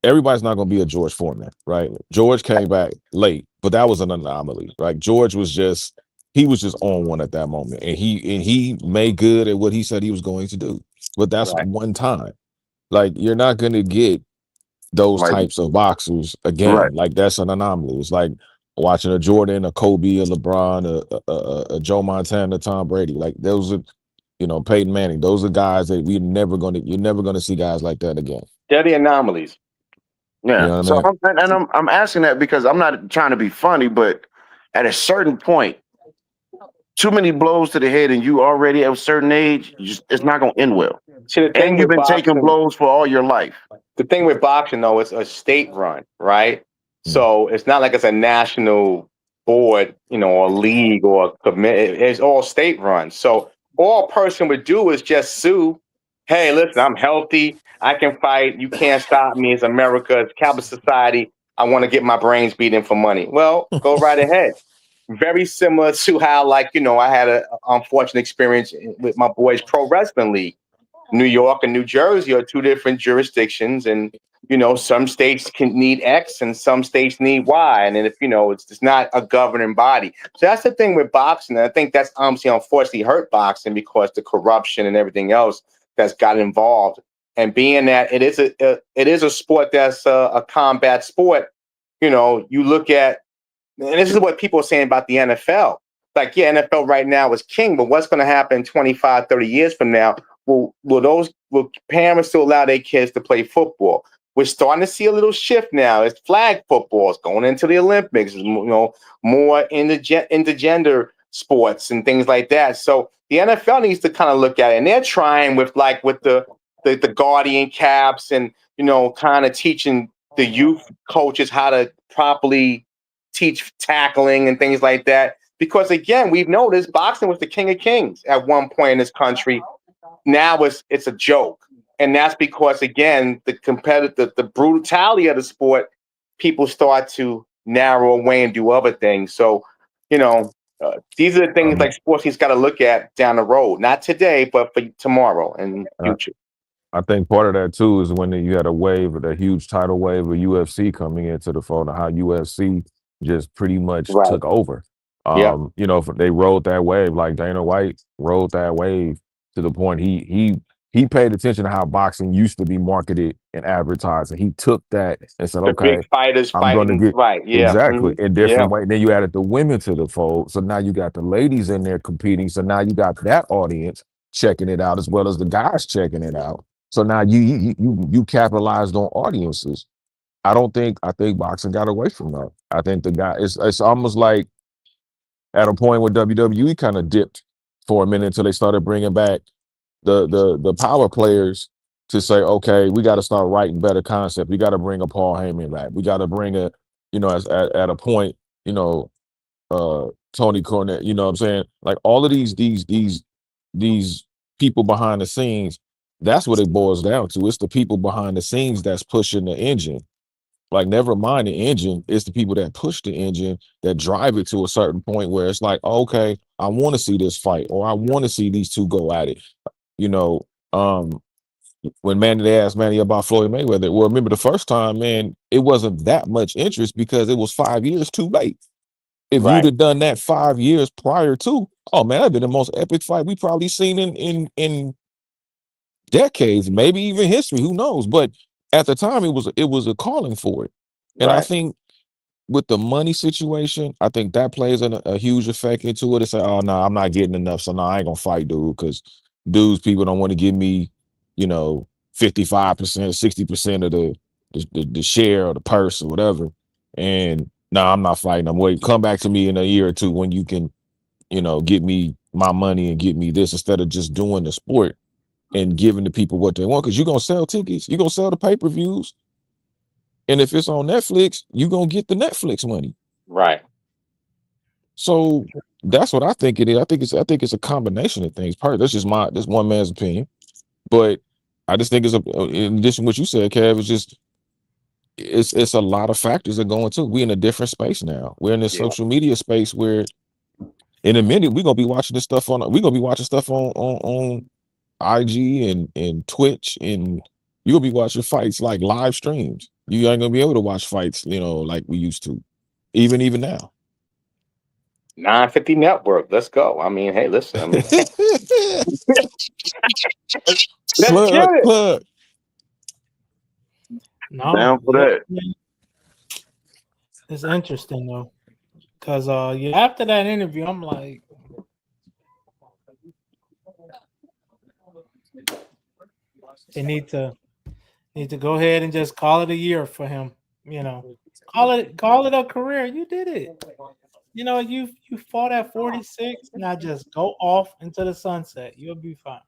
everybody's not going to be a George Foreman, right? George came back late, but that was an anomaly. Right? George was just on one at that moment, and he made good at what he said he was going to do. But that's one time. Like, you're not going to get those types of boxers again.
Right.
Like, that's an anomaly. It's like watching a Jordan, a Kobe, a LeBron, a Joe Montana, Tom Brady. Like, those are, Peyton Manning. Those are guys that you're never gonna see guys like that again.
They're the anomalies.
Yeah.
You know what
So
I mean?
I'm asking that because I'm not trying to be funny, but at a certain point, too many blows to the head, and you already at a certain age, it's not going to end well.
See,
and you've been taking blows for all your life.
The thing with boxing, though, it's a state run, right? So it's not like it's a national board, or league or committee. It's all state run. So all a person would do is just sue. Hey, listen, I'm healthy. I can fight. You can't stop me. It's America. It's capitalist society. I want to get my brains beaten for money. Well, go right ahead. Very similar to how, I had an unfortunate experience with my boys' pro wrestling league. New York and New Jersey are two different jurisdictions, and some states can need X and some states need Y, and then if it's not a governing body. So that's the thing with boxing, and I think that's unfortunately hurt boxing because the corruption and everything else that's got involved. And being that it is a sport that's a combat sport, you look at, and this is what people are saying about the NFL. Like, yeah, NFL right now is king, but what's going to happen 25, 30 years from now? Will parents still allow their kids to play football? We're starting to see a little shift now. It's flag football. It's going into the Olympics. It's, more into gender sports and things like that. So the NFL needs to kind of look at it, and they're trying with the guardian caps and kind of teaching the youth coaches how to properly teach tackling and things like that. Because again, we've noticed boxing was the king of kings at one point in this country. Now it's a joke, and that's because again the brutality of the sport, people start to narrow away and do other things. So these are the things like sports he's got to look at down the road, not today, but for tomorrow and future.
I think part of that too is when you had a huge tidal wave of UFC coming into the fold, and how UFC just pretty much took over. They rode that wave, like Dana White rode that wave to the point he paid attention to how boxing used to be marketed and advertised, and he took that and said, "Okay,
big fighters
I'm going to get exactly in different way." Then you added the women to the fold, so now you got the ladies in there competing. So now you got that audience checking it out as well as the guys checking it out. So now you capitalized on audiences. I think boxing got away from that. I think the guy it's almost like at a point where WWE kind of dipped for a minute until they started bringing back the power players to say, okay, we got to start writing better concept. We got to bring a Paul Heyman back. We got to bring at a point, Tony Cornette. You know what I'm saying? Like all of these people behind the scenes. That's what it boils down to. It's the people behind the scenes that's pushing the engine. Like, never mind the engine, it's the people that push the engine that drive it to a certain point where it's like, okay, I want to see this fight, or I want to see these two go at it. When they asked Manny about Floyd Mayweather, well, remember the first time, man, it wasn't that much interest because it was 5 years too late. If you'd have done that 5 years prior to, oh man, that'd been the most epic fight we probably seen in decades, maybe even history, who knows? But at the time, it was a calling for it. And I think with the money situation, I think that plays a huge effect into it. It's like, oh no, I'm not getting enough, so no, I ain't gonna fight dude, because people don't want to give me 55%, 60% of the share or the purse or whatever. And No, I'm not fighting them. Wait, come back to me in a year or two when you can, get me my money and get me this instead of just doing the sport and giving the people what they want. Because you're gonna sell tickets, you're gonna sell the pay-per-views, and if it's on Netflix, you're gonna get the Netflix money.
Right.
So that's what I think it is. I think it's a combination of things. That's just this one man's opinion, but I just think in addition to what you said, Kev, it's a lot of factors that go into. We're in a different space now. We're in this social media space where in a minute we're gonna be watching this stuff on IG and Twitch, and you'll be watching fights like live streams. You ain't gonna be able to watch fights, like we used to, even now.
950 Network. Let's go. I mean, hey, listen. Let's get it.
Plug.
No,
Down for that.
It's interesting though, because after that interview, I'm like, they need to go ahead and just call it a year for him. Call it a career. You did it. You fought at 46. Now just go off into the sunset. You'll be fine.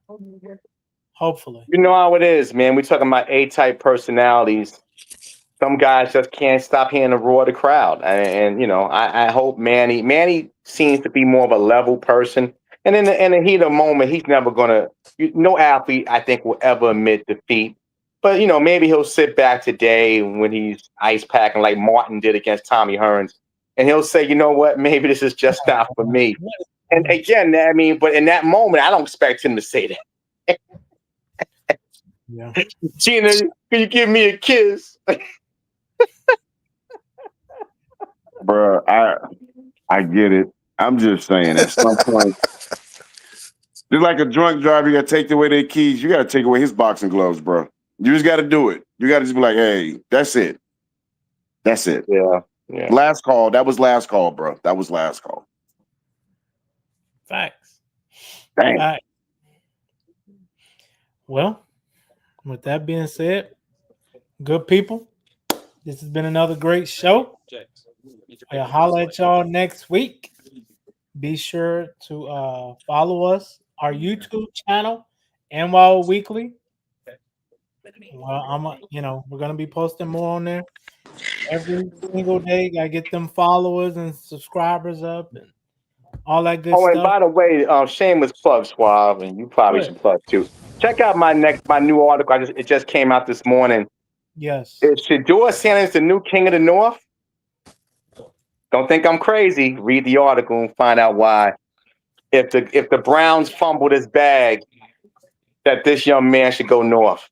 Hopefully.
You know how it is, man. We're talking about A-type personalities. Some guys just can't stop hearing the roar of the crowd. And I hope Manny seems to be more of a level person. And in the heat of the moment, he's never gonna. No athlete, I think, will ever admit defeat. But maybe he'll sit back today when he's ice packing like Martin did against Tommy Hearns, and he'll say, "You know what? Maybe this is just not for me." And again, I mean, but in that moment, I don't expect him to say that.
Yeah.
Gina, can you give me a kiss?
Bruh, I get it. I'm just saying at some point, just like a drunk driver, you gotta take away their keys. You gotta take away his boxing gloves, bro. You just gotta do it. You gotta just be like, hey, that's it. That's it.
Yeah.
Last call. That was last call, bro. That was last call.
Facts.
Dang.
Facts. Well, with that being said, good people, this has been another great show. I'll holler at y'all next week. Be sure to follow us, our YouTube channel, Nyo Weekly. Well, we're gonna be posting more on there every single day. Gotta get them followers and subscribers up and all that good stuff.
And by the way, shameless plug, Suave, and you probably should plug too. Check out my new article. It just came out this morning.
Yes.
Is Shedeur Sanders the new king of the North? Don't think I'm crazy. Read the article and find out why. If the Browns fumbled his bag, that this young man should go north.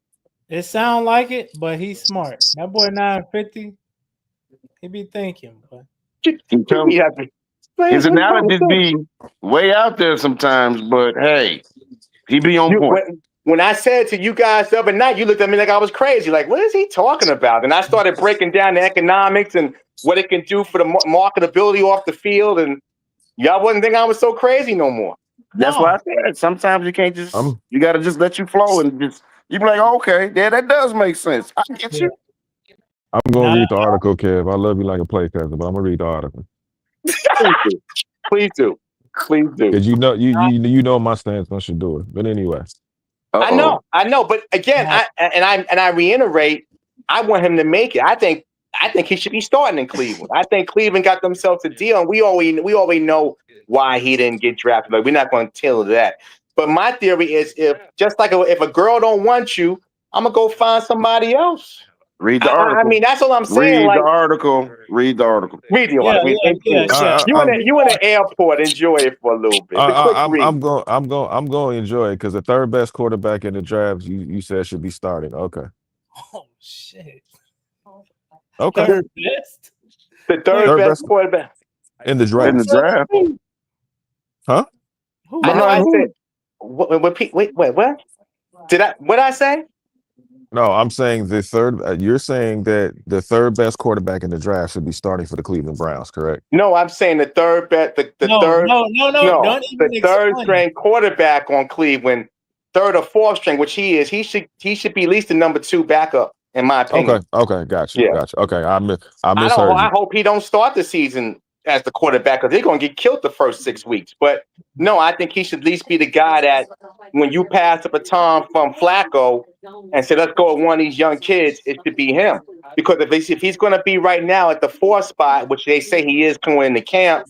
It sound like it, but he's smart. That boy 950. He be thinking, but
his analogies be way out there sometimes, but hey, he be on point.
When I said to you guys the other night, you looked at me like I was crazy. Like, what is he talking about? And I started breaking down the economics and what it can do for the marketability off the field. And y'all wouldn't think I was so crazy no more.
That's why I said sometimes you can't just, you got to just let you flow and just, you be like, oh, okay, yeah, that does make sense. I get you.
I'm going to read the article, Kev. I love you like a playtester, but I'm going to read the article.
Please do.
Because you know my stance on Shedeur. But anyway.
I know. But again, I reiterate, I want him to make it. I think he should be starting in Cleveland. I think Cleveland got themselves a deal, and we already know why he didn't get drafted. Like, we're not going to tell that. But my theory is, if a girl don't want you, I'm gonna go find somebody else.
Read the article.
I mean, that's all I'm saying.
Read the article.
Read the article. You in the airport, enjoy it for a little bit.
I'm going to enjoy it because the third best quarterback in the draft you said should be starting. Okay.
Oh shit.
Okay.
The third best quarterback
in the draft. Huh?
I know. I said. Wait. What? What I say?
No, I'm saying the third. You're saying that the third best quarterback in the draft should be starting for the Cleveland Browns, correct?
No, I'm saying the third best. The third string quarterback on Cleveland, third or fourth string, which he is. He should be at least the number 2 backup in my opinion.
Okay, gotcha.
Yeah.
Okay, I misheard
I
you.
hope he don't start the season as the quarterback because they're gonna get killed the first 6 weeks. But no, I think he should at least be the guy that when you pass the baton from Flacco and say, let's go with one of these young kids, it should be him. Because if he's gonna be right now at the 4th spot, which they say he is going into camp,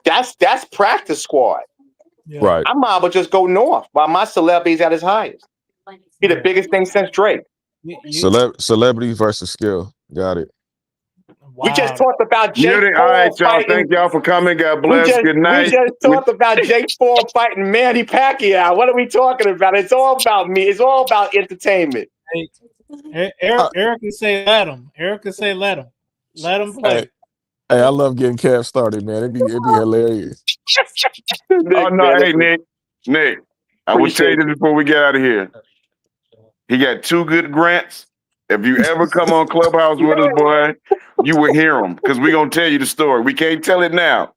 that's practice squad.
Yeah.
Right.
I might as well just go north while my celebrity's at his highest. Be the biggest thing since Drake.
Celebrity versus skill. Got it.
We just talked about Jake Paul
all right, y'all.
fighting.
Thank y'all for coming. God bless. Good night.
We just talked about Jake Paul fighting Manny Pacquiao. What are we talking about? It's all about me. It's all about entertainment.
Hey, Eric can say let him. Eric can say let him. Let him play.
Hey, I love getting Kev started, man. It'd be hilarious.
Oh no, hey Nick. I will tell you this before we get out of here. He got 2 good grants. If you ever come on Clubhouse with us, boy, you will hear them because we're going to tell you the story. We can't tell it now.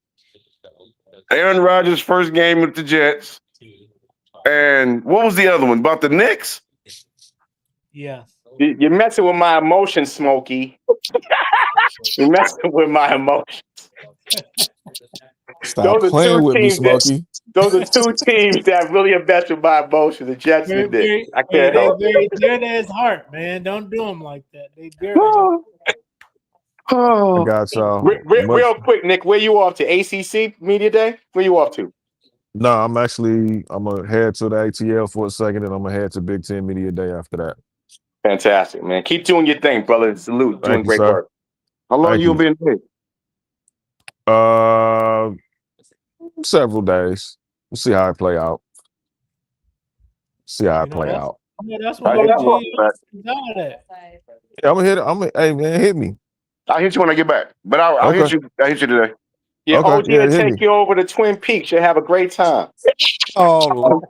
Aaron Rodgers' first game with the Jets. And what was the other one? About the Knicks?
Yeah.
You're messing with my emotions, Smokey. You're messing with my emotions.
Stop playing with me, Smokey.
Those are 2 teams that really are messing with my emotions. The Jets and the Knicks. I can't help it.
They're their heart, man. Don't do them like that. They barely.
I got y'all.
Real quick, Nick, where you off to? ACC Media Day? Where you off to?
No, I'm going to head to the ATL for a second, and I'm going to head to Big Ten Media Day after that.
Fantastic, man. Keep doing your thing, brother. Salute. Doing great work.
How long you been here?
Several days. We'll see how it play out.
Yeah, that's what OG got at.
Yeah, I'm gonna hit it. Hey man, hit me.
I'll hit you when I get back. But I'll hit you. I'll hit you today.
Yeah, OG will take you over to Twin Peaks. You'll have a great time.
Oh,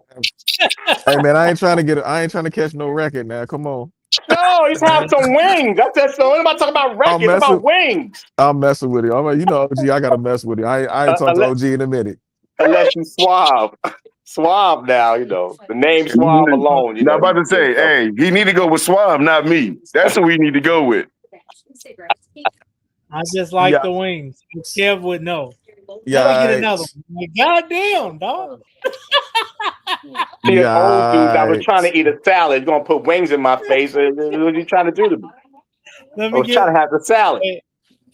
hey man, I ain't trying to catch no record now. Come on.
No, he's having some wings. That's so. I'm not talking about records. It's about wings.
I'm messing with you. OG, I gotta mess with you. I ain't talked to OG in a minute.
Unless you Suave. Suave now, the name Suave alone.
Now, I'm about to say, hey, he need to go with Suave, not me. That's who we need to go with.
I just like the wings. Kev would know.
Yeah,
let me get another one. Goddamn, dog.
See, an old dude that was trying to eat a salad, gonna put wings in my face. What are you trying to do to me? I was trying to have the salad.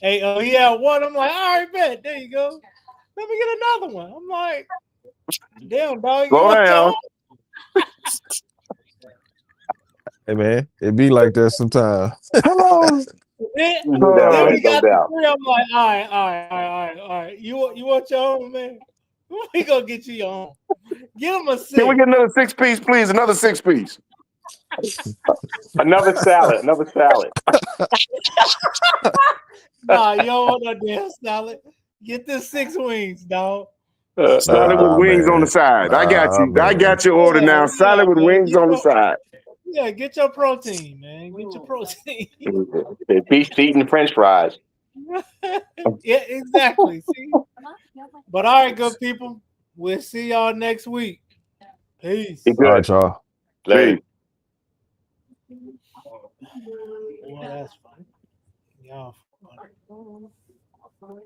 Hey, oh yeah, one. I'm like, all right, bet. There you go. Let me get another one. I'm like, damn, dog.
Go down.
Hey man, it be like that sometimes.
Then we got the 3. I'm like, all right. You want your own, man? We gonna get you your own. Give him a 6.
Can we get another 6-piece, please? Another 6-piece.
Another salad.
Nah, you don't want no damn salad. Get the 6 wings, dog.
Salad with wings on the side. I got you. I got your order now. Salad with wings on the side.
Yeah, get your protein, man. Get your protein.
Beef eating French fries.
Yeah, exactly. See? But all right, good people. We'll see y'all next week. Peace.
All right, y'all.
Peace.
Well, that's fine. Y'all funny.